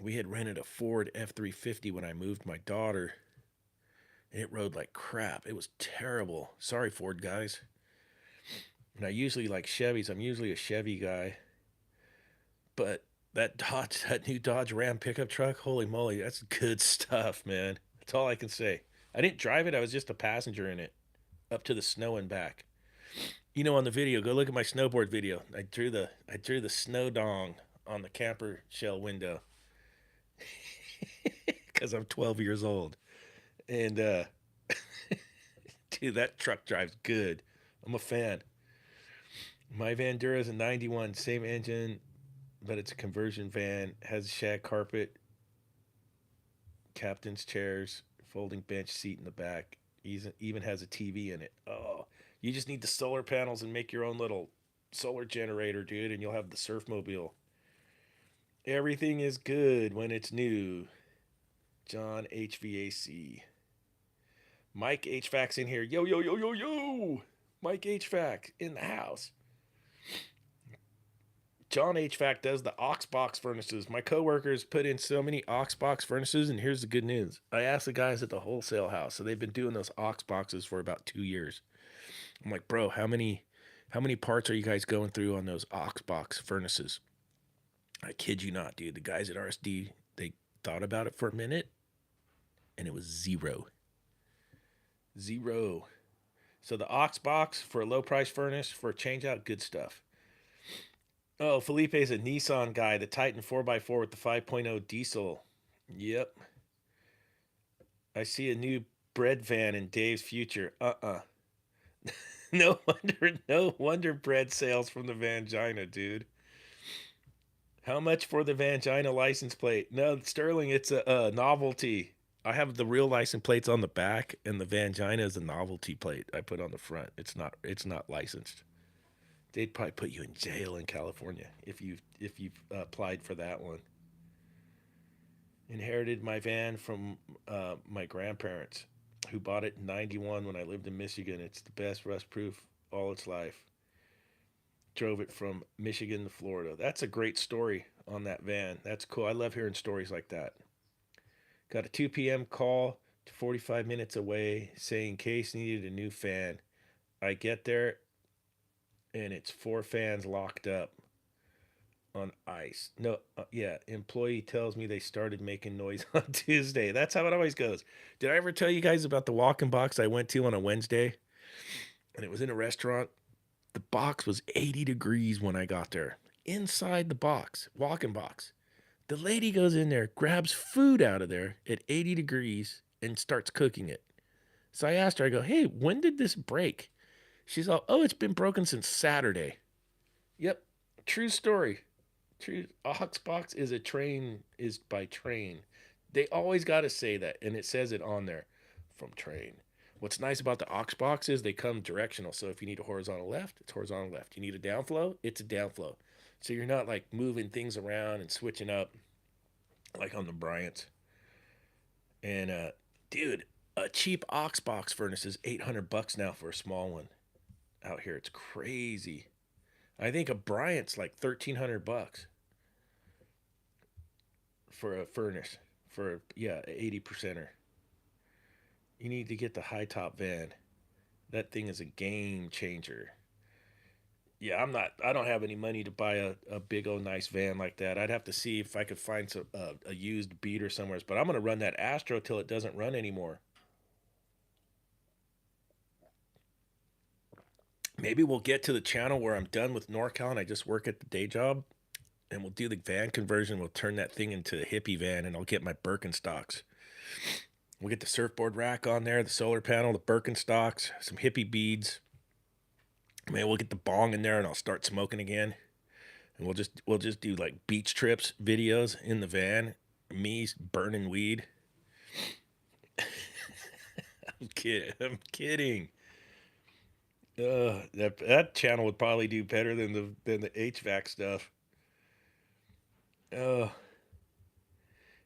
We had rented a Ford F350 when I moved my daughter, and it rode like crap. It was terrible. Sorry, Ford guys. And I usually like Chevys. I'm usually a Chevy guy. But that new Dodge Ram pickup truck, holy moly, that's good stuff, man. That's all I can say. I didn't drive it. I was just a passenger in it, up to the snow and back. On the video, go look at my snowboard video. I drew the snow dong on the camper shell window because I'm 12 years old. And dude, that truck drives good. I'm a fan. My Vandura is a 91, same engine, but it's a conversion van. Has shag carpet, captain's chairs, folding bench seat in the back. Even has a TV in it. Oh, you just need the solar panels and make your own little solar generator, dude, and you'll have the surf mobile. Everything is good when it's new. John H.V.A.C. Mike H.V.A.C's in here. Yo, yo, yo, yo, yo. Mike H.V.A.C. in the house. John H.V.A.C. does the Oxbox furnaces. My coworkers put in so many Oxbox furnaces, and here's the good news. I asked the guys at the wholesale house, so they've been doing those Oxboxes for about 2 years. I'm like, bro, How many parts are you guys going through on those Oxbox furnaces? I kid you not, dude. The guys at RSD, they thought about it for a minute and it was zero. Zero. So the Oxbox for a low price furnace for a change out, good stuff. Oh, Felipe's a Nissan guy, the Titan 4x4 with the 5.0 diesel. Yep. I see a new bread van in Dave's future. No wonder bread sales from the Vangina, dude. How much for the Vangina license plate? No, Sterling, it's a novelty. I have the real license plates on the back, and the Vangina is a novelty plate I put on the front. It's not licensed. They'd probably put you in jail in California if you've applied for that one. Inherited my van from my grandparents, who bought it in '91 when I lived in Michigan. It's the best rust proof all its life. Drove it from Michigan to Florida. That's a great story on that van. That's cool. I love hearing stories like that. Got a 2 p.m. call to 45 minutes away saying Case needed a new fan. I get there and it's four fans locked up on ice. No, yeah. Employee tells me they started making noise on Tuesday. That's how it always goes. Did I ever tell you guys about the walk-in box I went to on a Wednesday? And it was in a restaurant. The box was 80 degrees when I got there. Inside the box, walk-in box. The lady goes in there, grabs food out of there at 80 degrees, and starts cooking it. So I asked her, I go, hey, when did this break? She's all, oh, it's been broken since Saturday. Yep, true story. True. Oxbox is by train. They always got to say that, and it says it on there from train. What's nice about the Oxbox is they come directional. So if you need a horizontal left, it's horizontal left. You need a downflow, it's a downflow. So you're not like moving things around and switching up like on the Bryants. And dude, a cheap Oxbox furnace is $800 now for a small one out here. It's crazy. I think a Bryant's like $1,300 for a furnace for yeah 80%er. You need to get the high top van. That thing is a game changer. Yeah, I don't have any money to buy a big old nice van like that. I'd have to see if I could find a used beater somewhere. But I'm gonna run that Astro till it doesn't run anymore. Maybe we'll get to the channel where I'm done with NorCal and I just work at the day job, and we'll do the van conversion. We'll turn that thing into a hippie van, and I'll get my Birkenstocks. We'll get the surfboard rack on there, the solar panel, the Birkenstocks, some hippie beads. Man, we'll get the bong in there, and I'll start smoking again. And we'll just do like beach trips videos in the van. Me burning weed. I'm kidding. I'm kidding. That channel would probably do better than the HVAC stuff. Uh,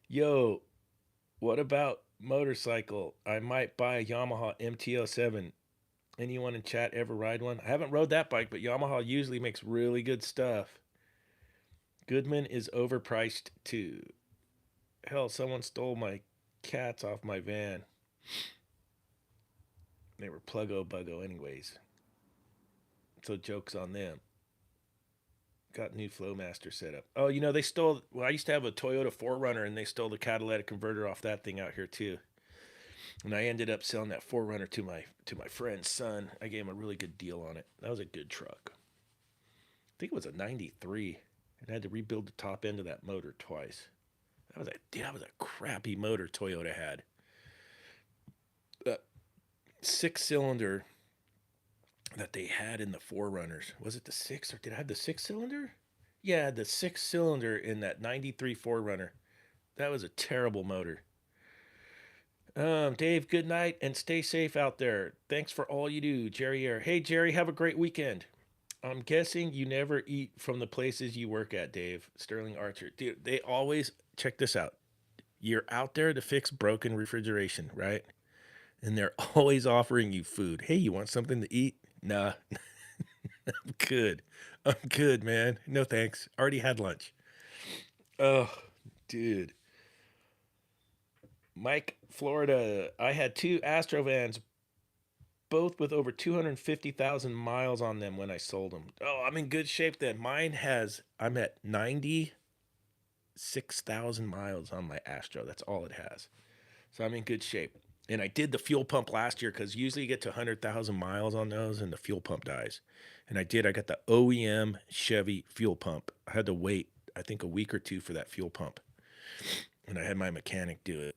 yo, what about motorcycle? I might buy a Yamaha MT-07. Anyone in chat ever ride one? I haven't rode that bike, but Yamaha usually makes really good stuff. Goodman is overpriced too. Hell, someone stole my cats off my van. They were pluggo buggo anyways. So joke's on them. Got new Flowmaster set up. Oh, they stole. Well, I used to have a Toyota 4Runner, and they stole the catalytic converter off that thing out here too. And I ended up selling that 4Runner to my friend's son. I gave him a really good deal on it. That was a good truck. I think it was a '93, and I had to rebuild the top end of that motor twice. That was a crappy motor Toyota had. Six-cylinder that they had in the 4Runners. Was it the six, or did I have the six-cylinder? Yeah, the six-cylinder in that '93 4Runner. That was a terrible motor. Dave, good night and stay safe out there. Thanks for all you do, Jerry Air. Hey, Jerry, have a great weekend. I'm guessing you never eat from the places you work at, Dave. Sterling Archer. Dude, they always, check this out. You're out there to fix broken refrigeration, right? And they're always offering you food. Hey, you want something to eat? Nah, I'm good. I'm good, man. No thanks. Already had lunch. Oh, dude. Mike, Florida. I had two Astrovans both with over 250,000 miles on them when I sold them. Oh, I'm in good shape then. I'm at 96,000 miles on my Astro. That's all it has. So I'm in good shape. And I did the fuel pump last year because usually you get to 100,000 miles on those and the fuel pump dies. And I did. I got the OEM Chevy fuel pump. I had to wait, I think, a week or two for that fuel pump. And I had my mechanic do it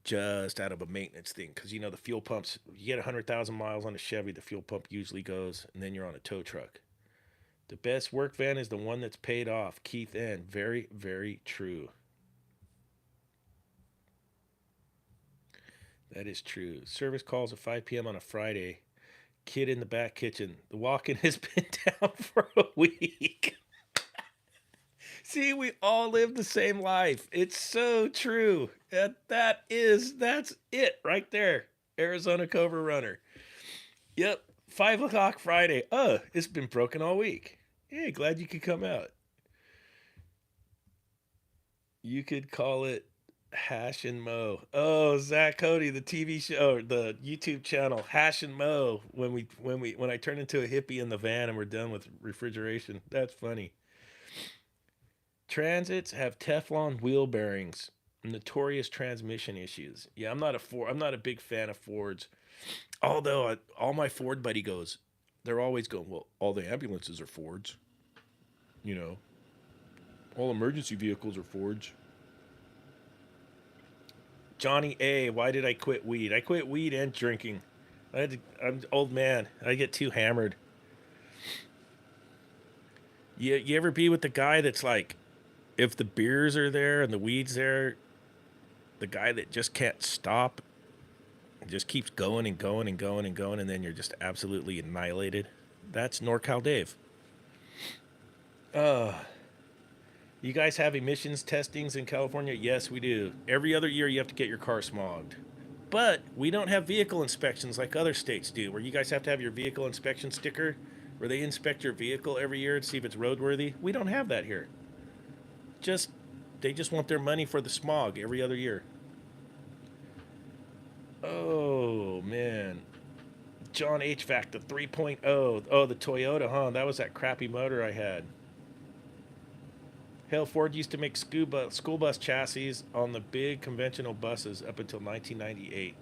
just out of a maintenance thing. Because, the fuel pumps, you get 100,000 miles on a Chevy, the fuel pump usually goes, and then you're on a tow truck. The best work van is the one that's paid off. Keith N. Very, very true. That is true. Service calls at 5 p.m. on a Friday. Kid in the back kitchen. The walk-in has been down for a week. See, we all live the same life. It's so true. That's it right there. Arizona Cobra Runner. Yep. 5 o'clock Friday. Oh, it's been broken all week. Hey, glad you could come out. You could call it Hash and Mo. Oh, Zach Cody, the TV show, the YouTube channel, Hash and Mo. When I turn into a hippie in the van and we're done with refrigeration, that's funny. Transits have Teflon wheel bearings, notorious transmission issues. Yeah, I'm not a big fan of Fords. Although all my Ford buddy goes, they're always going, well, all the ambulances are Fords. You know, all emergency vehicles are Fords. Johnny A, why did I quit weed? I quit weed and drinking. I'm an old man. I get too hammered. You ever be with the guy that's like, if the beers are there and the weed's there, the guy that just can't stop, just keeps going and going and going and going, and then you're just absolutely annihilated? That's NorCal Dave. You guys have emissions testings in California? Yes, we do. Every other year you have to get your car smogged. But we don't have vehicle inspections like other states do, where you guys have to have your vehicle inspection sticker, where they inspect your vehicle every year to see if it's roadworthy. We don't have that here. They just want their money for the smog every other year. Oh man. John H.V.A.C, the 3.0. Oh, the Toyota, huh? That was that crappy motor I had. Hell, Ford used to make school bus chassis on the big conventional buses up until 1998.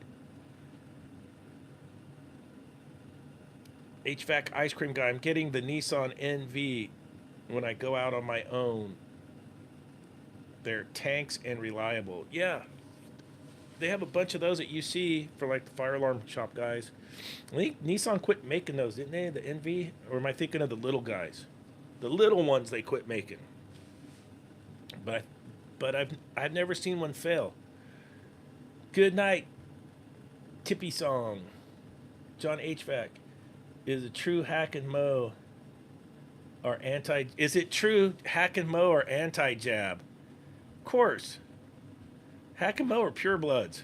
HVAC ice cream guy. I'm getting the Nissan NV when I go out on my own. They're tanks and reliable. Yeah. They have a bunch of those at UC for like the fire alarm shop guys. I think Nissan quit making those, didn't they? The NV? Or am I thinking of the little guys? The little ones they quit making. But I've never seen one fail. Good night, Tippy song. John HVAC. Is it true Hack and Mo are anti? Is it true Hack and Mo are anti-jab? Of course. Hack and Mo are purebloods.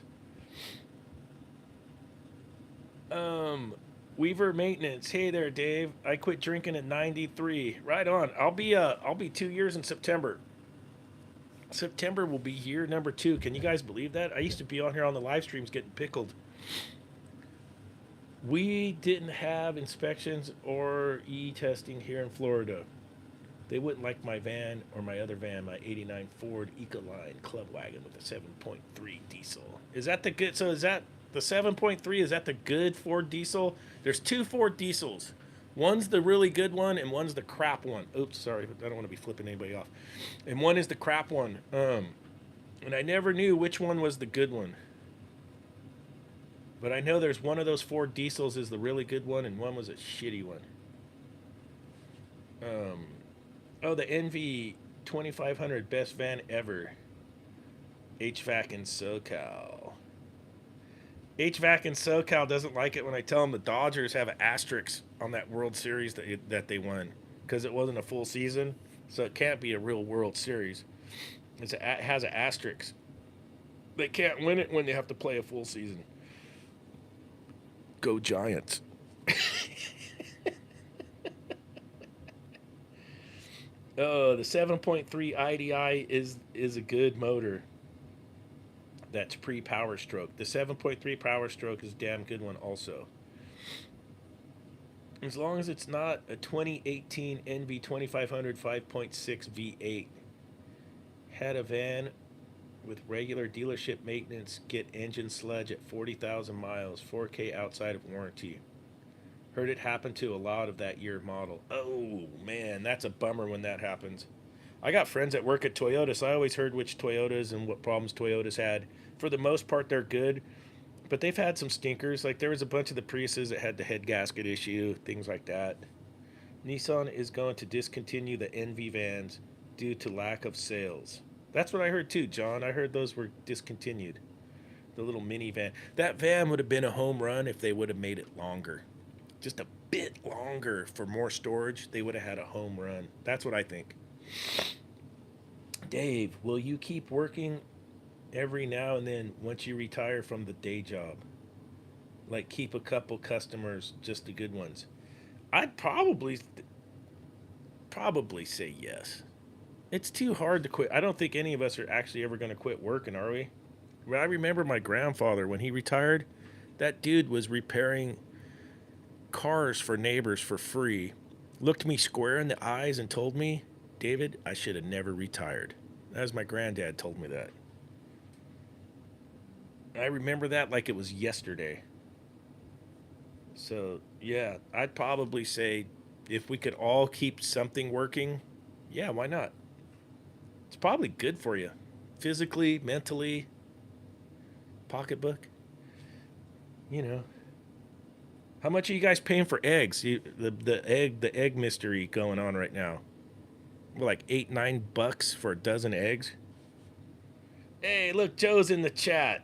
Weaver Maintenance. Hey there, Dave. I quit drinking at 93. Right on. I'll be 2 years in September. September will be year number 2. Can you guys believe that? I used to be on here on the live streams getting pickled. We didn't have inspections or e-testing here in Florida. They wouldn't like my van or my other van, my 89 Ford Ecoline Club Wagon with a 7.3 diesel. Is that the good? So is that the 7.3? Is that the good Ford diesel? There's 2 Ford diesels. One's the really good one, and one's the crap one. Oops, sorry, I don't want to be flipping anybody off. And one is the crap one. And I never knew which one was the good one. But I know there's one of those Ford diesels is the really good one, and one was a shitty one. Oh, the NV 2500 best van ever. HVAC in SoCal. HVAC in SoCal doesn't like it when I tell them the Dodgers have an asterisk on that World Series that they won because it wasn't a full season, so it can't be a real World Series. It has an asterisk. They can't win it when they have to play a full season. Go Giants. Oh, the 7.3 IDI is a good motor. That's pre-Power Stroke. The 7.3 Power Stroke is a damn good one also. As long as it's not a 2018 NV 2500 5.6 V8. Had a van with regular dealership maintenance, get engine sludge at 40,000 miles, 4K outside of warranty. Heard it happen to a lot of that year model. Oh man, that's a bummer when that happens. I got friends that work at Toyota, so I always heard which Toyotas and what problems Toyotas had. For the most part, they're good, but they've had some stinkers. Like there was a bunch of the Priuses that had the head gasket issue, things like that. Nissan is going to discontinue the NV vans due to lack of sales. That's what I heard too, John. I heard those were discontinued. The little minivan. That van would have been a home run if they would have made it longer. Just a bit longer for more storage. They would have had a home run. That's what I think. Dave, will you keep working every now and then once you retire from the day job? Like keep a couple customers, just the good ones. I'd probably say yes. It's too hard to quit. I don't think any of us are actually ever going to quit working, are we? Well, I remember my grandfather when he retired. That dude was repairing cars for neighbors for free. Looked me square in the eyes and told me, "David, I should have never retired." That was my granddad told me that. I remember that like it was yesterday. So, yeah, I'd probably say if we could all keep something working, yeah, why not? It's probably good for you. Physically, mentally, pocketbook. You know. How much are you guys paying for eggs? The egg mystery going on right now. Well, like $8-9 for a dozen eggs. Hey, look, Joe's in the chat.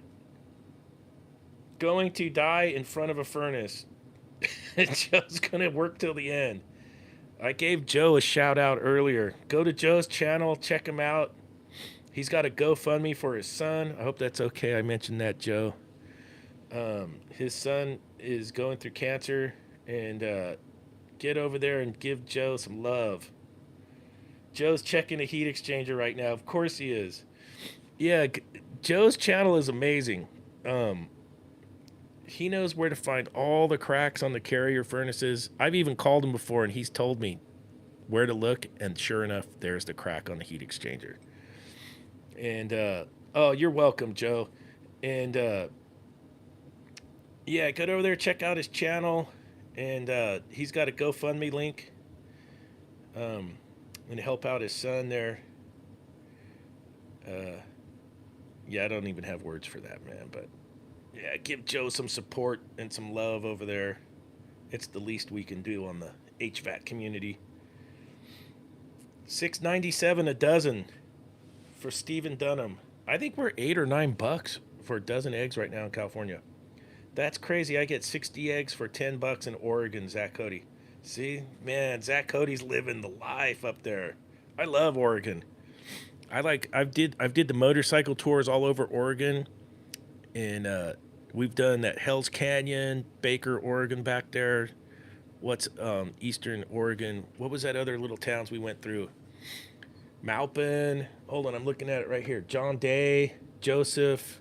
Going to die in front of a furnace. Joe's gonna work till the end. I gave Joe a shout out earlier. Go to Joe's channel, check him out. He's got a GoFundMe for his son. I hope that's okay. I mentioned that, Joe. His son is going through cancer, and get over there and give Joe some love. Joe's checking a heat exchanger right now. Of course he is. Yeah, Joe's channel is amazing. He knows where to find all the cracks on the carrier furnaces. I've even called him before, and he's told me where to look, and sure enough, there's the crack on the heat exchanger. And oh, you're welcome, Joe. And yeah, go over there, check out his channel, and he's got a GoFundMe link. And help out his son there. Yeah, I don't even have words for that, man. But yeah, give Joe some support and some love over there. It's the least we can do on the HVAC community. $6.97 a dozen for Stephen Dunham. I think we're $8 or $9 for a dozen eggs right now in California. That's crazy. I get 60 eggs for $10 in Oregon, Zach Cody. See, man, Zach Cody's living the life up there. I love Oregon. I've did the motorcycle tours all over Oregon, and we've done that Hell's Canyon, Baker, Oregon back there. What's Eastern Oregon? What was that other little towns we went through? Maupin. Hold on, I'm looking at it right here. John Day, Joseph.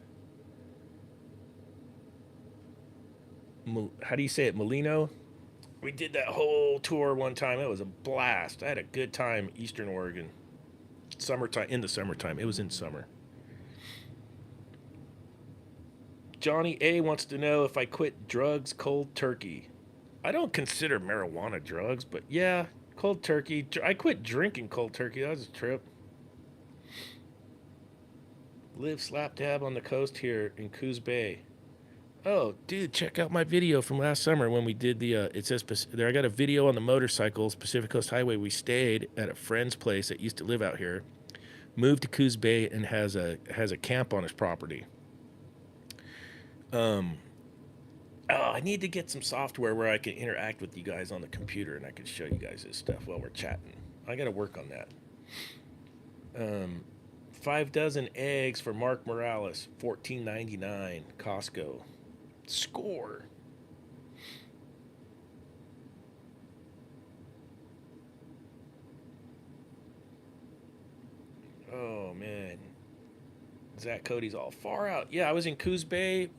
How do you say it? Molino. We did that whole tour one time. It was a blast. I had a good time, Eastern Oregon. Summertime, in the summertime. It was in summer. Johnny A wants to know if I quit drugs cold turkey. I don't consider marijuana drugs, but yeah, cold turkey. I quit drinking cold turkey. That was a trip. Live slap dab on the coast here in Coos Bay. Oh, dude, check out my video from last summer when we did the, it says there, I got a video on the motorcycles, Pacific Coast Highway. We stayed at a friend's place that used to live out here, moved to Coos Bay, and has a camp on his property. Oh, I need to get some software where I can interact with you guys on the computer and I can show you guys this stuff while we're chatting. I got to work on that. 5 dozen eggs for Mark Morales, $14.99, Costco. Score. Oh man, Zach Cody's all far out. Yeah, I was in Coos Bay,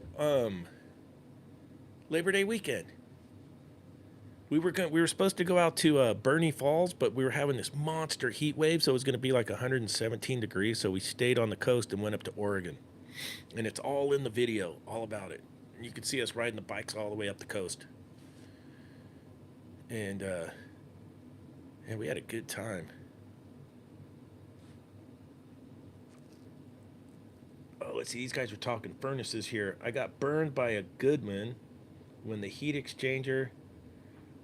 Labor Day weekend. We were supposed to go out to Bernie Falls, but we were having this monster heat wave, so it was going to be like 117 degrees. So we stayed on the coast and went up to Oregon, and it's all in the video, all about it. And you can see us riding the bikes all the way up the coast, and and we had a good time. Oh, let's see. These guys were talking furnaces here. I got burned by a Goodman when the heat exchanger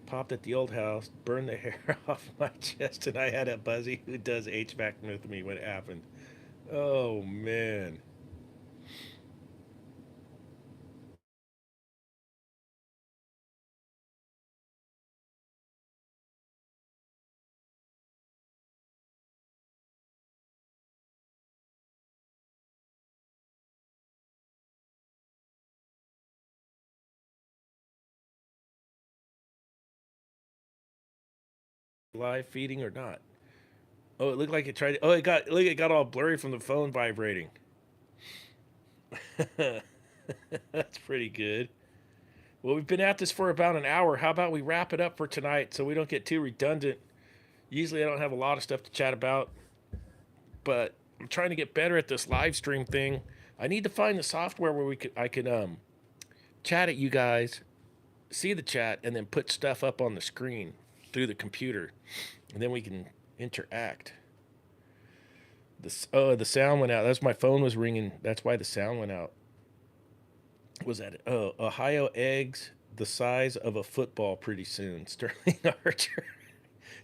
popped at the old house, burned the hair off my chest, and I had a buzzy who does HVAC with me when it happened. Oh man. Live feeding or not? Oh, it looked like it tried. Oh, it got all blurry from the phone vibrating. That's pretty good. Well, we've been at this for about an hour. How about we wrap it up for tonight so we don't get too redundant? Usually, I don't have a lot of stuff to chat about, but I'm trying to get better at this live stream thing. I need to find the software where I can chat at you guys, see the chat, and then put stuff up on the screen through the computer, and then we can interact. The sound went out. That's my phone was ringing. That's why the sound went out. Was that Ohio eggs the size of a football pretty soon? Sterling Archer,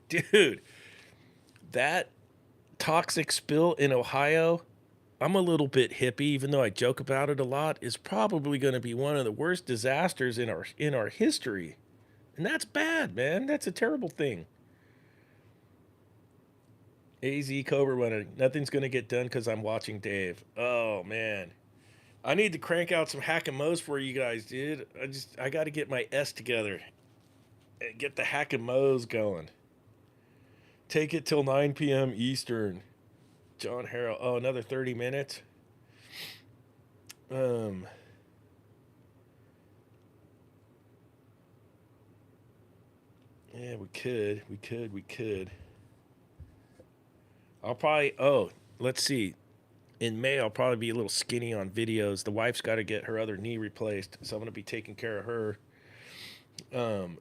dude, that toxic spill in Ohio. I'm a little bit hippie, even though I joke about it a lot. Is probably going to be one of the worst disasters in our history, and that's bad, man. That's a terrible thing. AZ Cobra running. Nothing's going to get done because I'm watching Dave. Oh man, I need to crank out some hack and mows for you guys, dude. I got to get my S together and get the hack and mows going. Take it till 9 p.m. Eastern. John Harrell. Oh, another 30 minutes. Um, yeah, we could. I'll probably. Oh, let's see. In May, I'll probably be a little skinny on videos. The wife's got to get her other knee replaced, so I'm gonna be taking care of her. Um,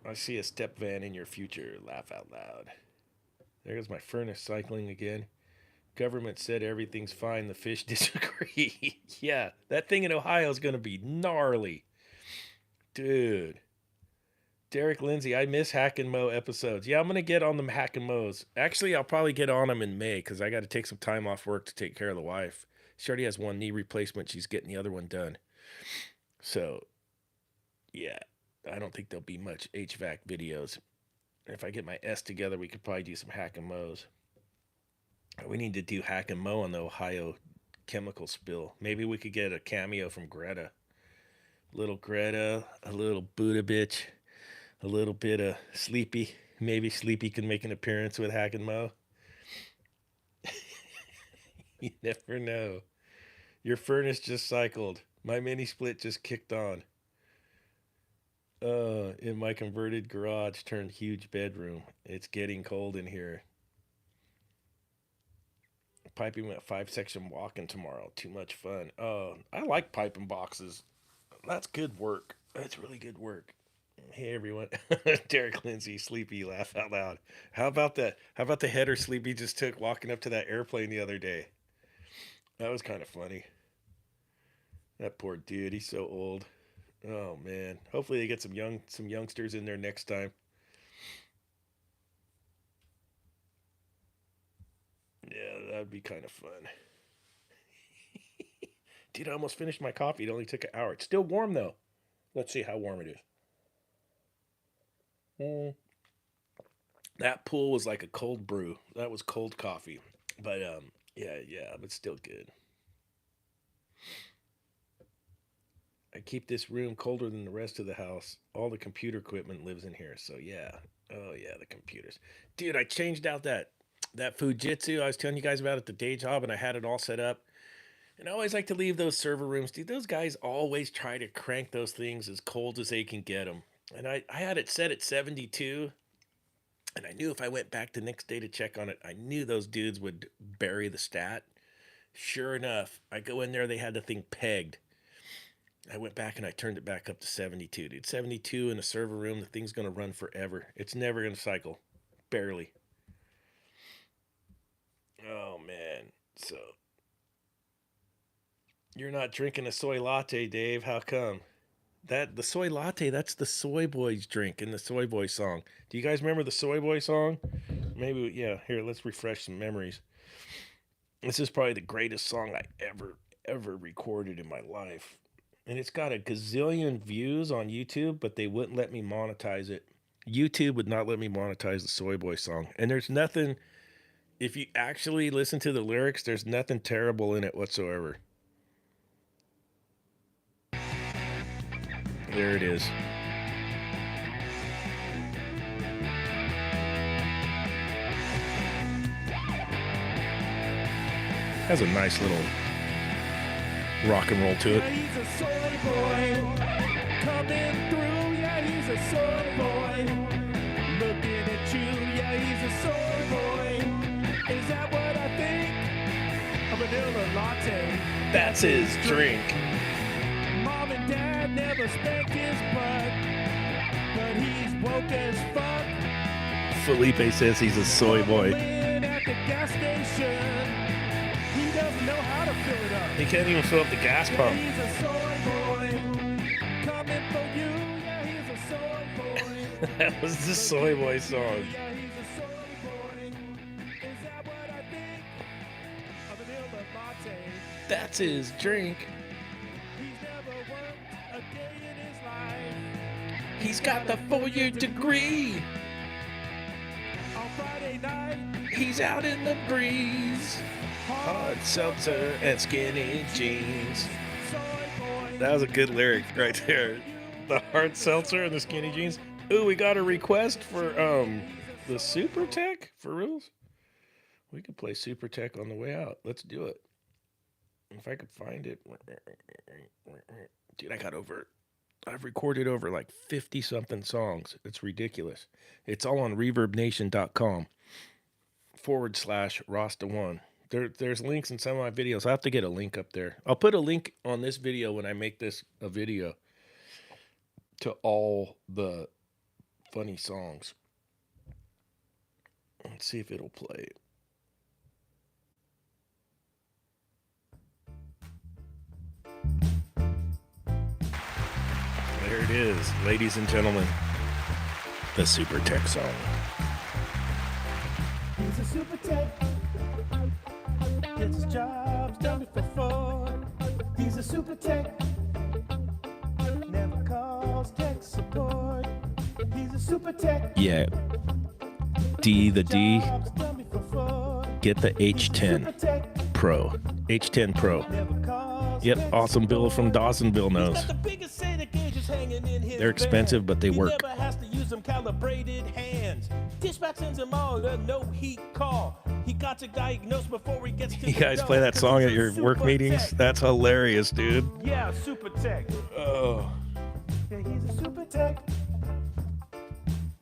I see a step van in your future. Laugh out loud. There's my furnace cycling again. Government said everything's fine. The fish disagree. Yeah, that thing in Ohio is gonna be gnarly, dude. Derek Lindsay, I miss Hack and Mow episodes. Yeah, I'm gonna get on them Hack and Mows. Actually, I'll probably get on them in May because I got to take some time off work to take care of the wife. She already has one knee replacement. She's getting the other one done. So yeah, I don't think there'll be much HVAC videos. If I get my S together, we could probably do some Hack and Mows. We need to do Hack and Mow on the Ohio chemical spill. Maybe we could get a cameo from Greta. Little Greta, a little Buddha bitch, a little bit of Sleepy. Maybe Sleepy can make an appearance with Hack and Mow. You never know. Your furnace just cycled. My mini split just kicked on. In my converted garage turned huge bedroom. It's getting cold in here. Piping a 5 section walk-in tomorrow. Too much fun. Oh, I like piping boxes. That's good work. That's really good work. Hey everyone, Derek Lindsay, Sleepy, laugh out loud. How about that? How about the header Sleepy just took walking up to that airplane the other day? That was kind of funny. That poor dude, he's so old. Oh man. Hopefully they get some youngsters in there next time. Yeah, that'd be kind of fun. Dude, I almost finished my coffee. It only took an hour. It's still warm though. Let's see how warm it is. Mm. That pool was like a cold brew. That was cold coffee. But yeah, but still good. I keep this room colder than the rest of the house. All the computer equipment lives in here, so yeah. Oh yeah, the computers. Dude, I changed out that Fujitsu I was telling you guys about at the day job and I had it all set up. And I always like to leave those server rooms. Dude, those guys always try to crank those things as cold as they can get them. And I had it set at 72. And I knew if I went back the next day to check on it, I knew those dudes would bury the stat. Sure enough, I go in there, they had the thing pegged. I went back and I turned it back up to 72, dude. 72 in a server room, the thing's going to run forever. It's never going to cycle. Barely. Oh, man. So, you're not drinking a soy latte, Dave. How come? The soy latte, that's the Soy Boys drink in the Soy Boy song. Do you guys remember the Soy Boy song? Maybe, yeah. Here, let's refresh some memories. This is probably the greatest song I ever recorded in my life. And it's got a gazillion views on YouTube, but they wouldn't let me monetize it. YouTube would not let me monetize the Soy Boy song. And there's nothing, if you actually listen to the lyrics, there's nothing terrible in it whatsoever. There it is. Has a nice little rock and roll to Yeah, it. he's a soy boy coming through. Yeah, he's a soy boy looking at you. Yeah, he's a soy boy. Is that what I think? A vanilla latte. That's his drink. Mom and dad never spanked his butt, but he's woke as fuck. Felipe says he's a soy boy. At the gas station, he doesn't know how to fill it up. He can't even fill up the gas Yeah, pump. he's a soy boy coming for you. Yeah, he's a soy boy. That was the Soy Boy song. Yeah, he's a soy boy. Is that what I think? A vanilla latte. That's his drink. He's never worked a day in his life. He's got the 4-year degree. On Friday night, He's out in the breeze. Hard seltzer and skinny jeans. soy boy. That was a good lyric right there. The hard seltzer and the skinny jeans. Ooh, we got a request for the Super Tech for reals. We could play Super Tech on the way out. Let's do it. If I could find it. Dude, I've recorded over like 50 something songs. It's ridiculous. It's all on reverbnation.com /Rasta1. There's links in some of my videos. I have to get a link up there. I'll put a link on this video when I make this a video to all the funny songs. Let's see if it'll play. There it is, ladies and gentlemen. The Super Tech song. He's a super tech. Gets his jobs done for fun. He's a super tech. Never calls tech support. He's a super tech. Yeah. D, the D. Jobs done for fun. Get the H10 Super tech. Pro. H10 Pro. Never calls Yep, tech awesome Bill from support. Dawsonville knows. He's got the biggest set of gauges hanging in his They're expensive, van. but they work. He never has to use them calibrated hands. Dispatch sends him all a no heat call. He got to diagnose before he gets to You the guys door, play that 'cause song he's at a your work super meetings? tech. That's hilarious, dude. Yeah, super tech. Oh. Yeah, he's a super tech.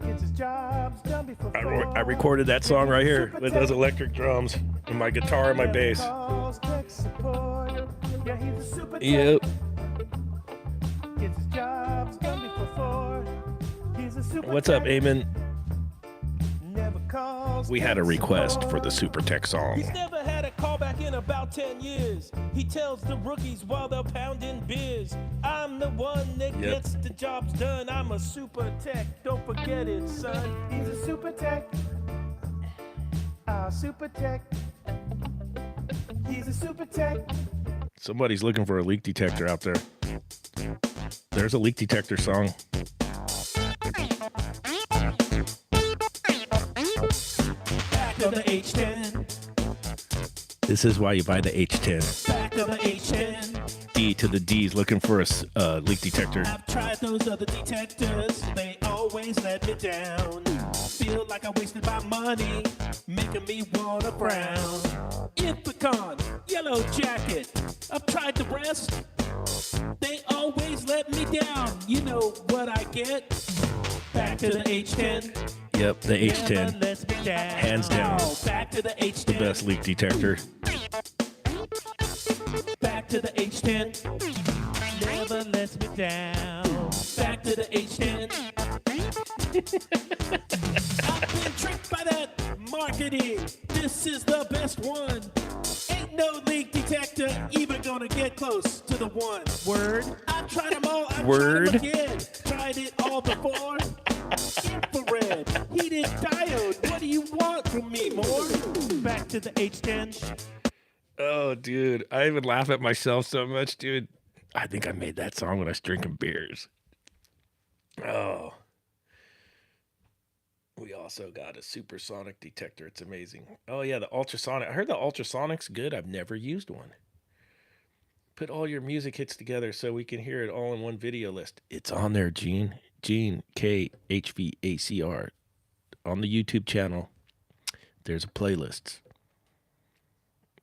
Gets his jobs done before. I recorded that song right here with those electric drums and my guitar and my bass. Calls tech support. Yeah, he's a super tech. Yep. Gets his jobs done before. He's a super What's up, tech. Eamon? Never calls We had a tech request support. for the Super Tech song. He's never had a callback in about 10 years. He tells the rookies while they're pounding beers. I'm the one that Yep. gets the jobs done. I'm a super tech. Don't forget it, son. He's a super tech. Super tech. He's a super tech. Somebody's looking for a leak detector out there. There's a leak detector song. Back of the H10. This is why you buy the H10. Back of the H10. D to the D's looking for a leak detector. I've tried those other detectors, they always let me down. Feel like I wasted my money, making me wanna frown. Infocon, yellow jacket, like the rest, they always let me down. You know what I get? Back to the H10. Yep, the Never H10. lets me down. Hands down. Oh, back to the H10. The best leak detector. Back to the H10. Never lets me down. Back to the H10. I've been tricked by that marketing. This is the best one. Ain't no leak detector even gonna get close to the one. Word. I've tried them all. I've Word. tried them again. Tried it all before. Infrared, heated diode. What do you want from me, more? Back to the H10. Oh, dude. I even laugh at myself so much, dude. I think I made that song when I was drinking beers. Oh. We also got a supersonic detector. It's amazing. Oh, yeah, the ultrasonic. I heard the ultrasonic's good. I've never used one. Put all your music hits together so we can hear it all in one video list. It's on there, Gene. Gene, K-H-V-A-C-R. On the YouTube channel, there's a playlist.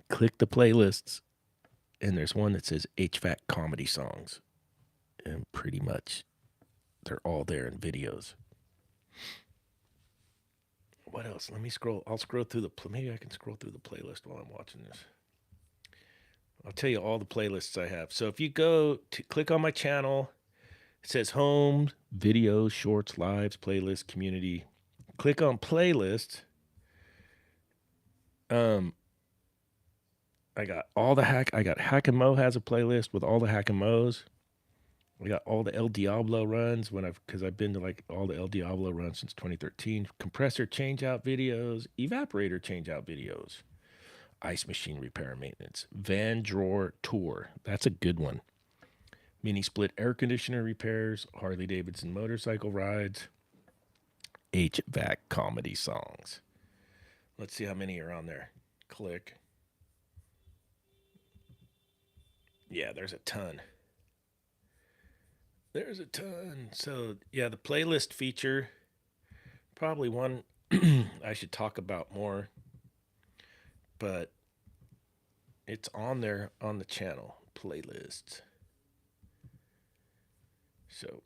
Click the playlists, and there's one that says H.V.A.C comedy songs. And pretty much, they're all there in videos. What else? Let me scroll. I'll scroll through maybe I can scroll through the playlist while I'm watching this. I'll tell you all the playlists I have. So if you go to click on my channel, it says home, videos, shorts, lives, playlist, community. Click on playlist. I got all the hack. I got Hack and Mo has a playlist with all the Hack and Mo's. We got all the El Diablo runs because I've been to like all the El Diablo runs since 2013. Compressor changeout videos, evaporator changeout videos, ice machine repair and maintenance, van drawer tour. That's a good one. Mini split air conditioner repairs, Harley Davidson motorcycle rides, H.V.A.C comedy songs. Let's see how many are on there. Click. Yeah, there's a ton. There's a ton. So, yeah, the playlist feature, probably one I should talk about more, but it's on there on the channel, playlists. So,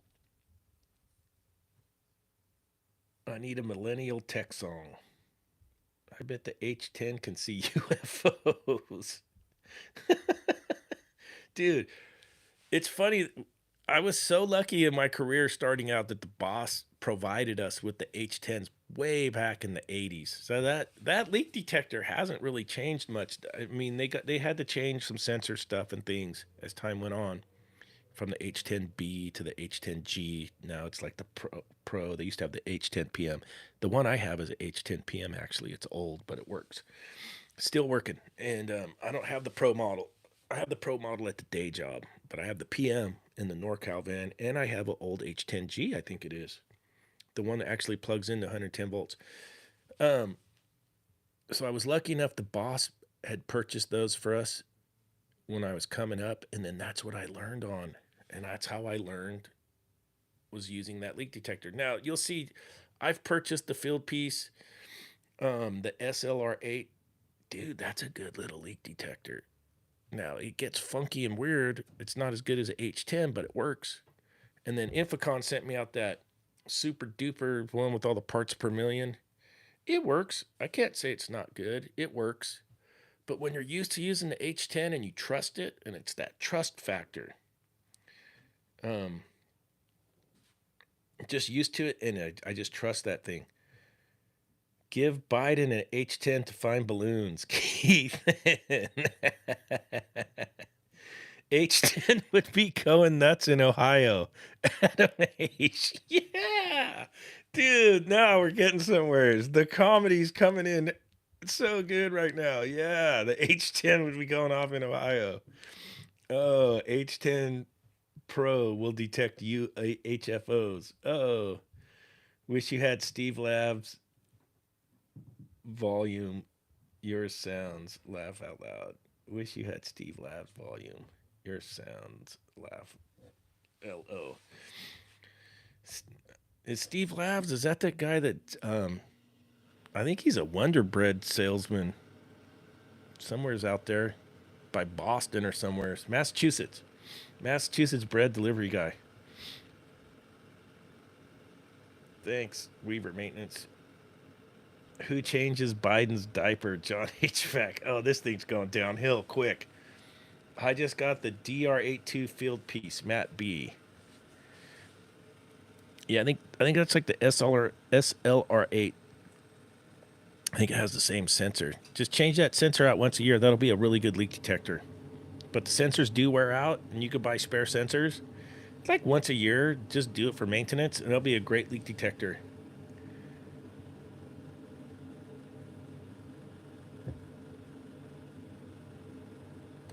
I need a millennial tech song. I bet the H10 can see UFOs. Dude, it's funny. I was so lucky in my career starting out that the boss provided us with the H10s way back in the 80s. So that leak detector hasn't really changed much. I mean, they had to change some sensor stuff and things as time went on, from the H10B to the H10G. Now it's like the Pro. They used to have the H10PM. The one I have is an H10PM actually. It's old, but it works. Still working. And I don't have the Pro model. I have the Pro model at the day job, but I have the PM in the NorCal van, and I have an old H10G, I think it is. The one that actually plugs into 110 volts. So I was lucky enough the boss had purchased those for us when I was coming up, and then that's what I learned on. And that's how I learned, was using that leak detector. Now, you'll see I've purchased the field piece, the SLR8. Dude, that's a good little leak detector. Now, it gets funky and weird. It's not as good as an H10, but it works. And then Inficon sent me out that super duper one with all the parts per million. It works. I can't say it's not good. It works. But when you're used to using the H10 and you trust it, and it's that trust factor, just used to it, and I just trust that thing. Give Biden an H10 to find balloons, Keith. H10 would be going nuts in Ohio. Adam H. Yeah. Dude, now we're getting somewhere. The comedy's coming in so good right now. Yeah, the H10 would be going off in Ohio. Oh, H10 Pro will detect HFOs. Oh, wish you had Steve Labs volume. Your sounds, laugh out loud. Wish you had Steve Labs volume. Your sounds, laugh. LO. Is Steve Labs, is that guy that I think he's a Wonder Bread salesman. Somewhere's out there. by Boston or somewhere. Massachusetts. Massachusetts bread delivery guy. Thanks, Weaver Maintenance. Who changes Biden's diaper? John H.V.A.C. Oh, this thing's going downhill quick. I just got the DR82 field piece, Matt B. Yeah, I think that's like the SLR8. I think it has the same sensor. Just change that sensor out once a year. That'll be a really good leak detector. But the sensors do wear out, and you could buy spare sensors. It's like once a year. Just do it for maintenance, and it'll be a great leak detector.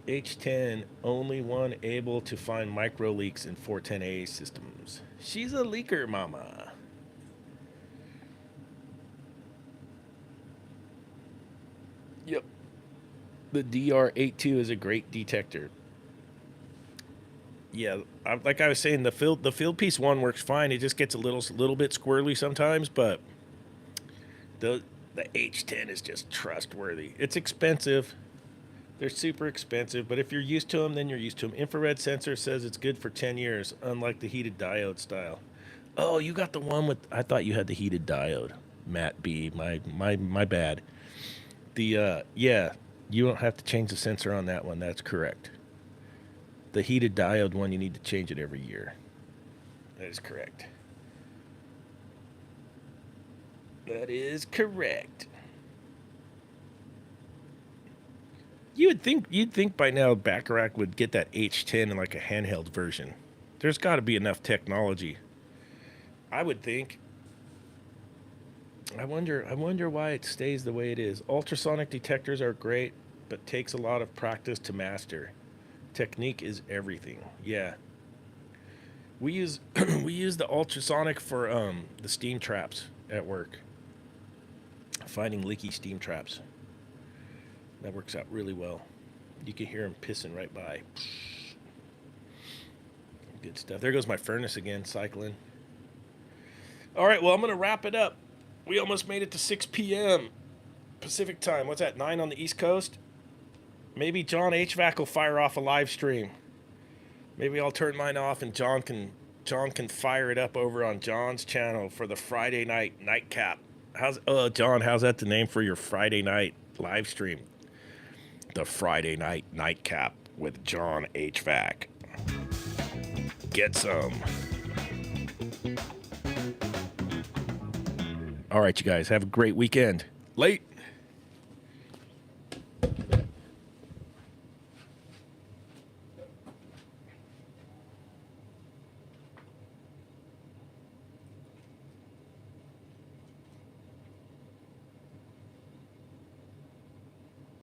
H10, only one able to find micro leaks in 410A systems. She's a leaker, mama. Yep. The DR82 is a great detector. Yeah, like I was saying, the field piece one works fine. It just gets a little bit squirrely sometimes, but the H10 is just trustworthy. It's expensive. They're super expensive, but if you're used to them, then you're used to them. Infrared sensor says it's good for 10 years, unlike the heated diode style. Oh, you got the one with, I thought you had the heated diode. Matt B, my bad. Yeah, you don't have to change the sensor on that one. That's correct. The heated diode one, you need to change it every year. That is correct. That is correct. You'd think by now Bacharach would get that H10 in like a handheld version. There's got to be enough technology. I would think. I wonder why it stays the way it is. Ultrasonic detectors are great, but takes a lot of practice to master. Technique is everything. Yeah. We use we use the ultrasonic for the steam traps at work. Finding leaky steam traps. That works out really well. You can hear them pissing right by. Good stuff. There goes my furnace again, cycling. All right, well, I'm going to wrap it up. We almost made it to 6 p.m. Pacific time. What's that, 9 on the East Coast? Maybe John H.V.A.C. will fire off a live stream. Maybe I'll turn mine off and John can fire it up over on John's channel for the Friday night nightcap. John, how's that the name for your Friday night live stream? The Friday night nightcap with John H.V.A.C. Get some. All right, you guys, have a great weekend. Late.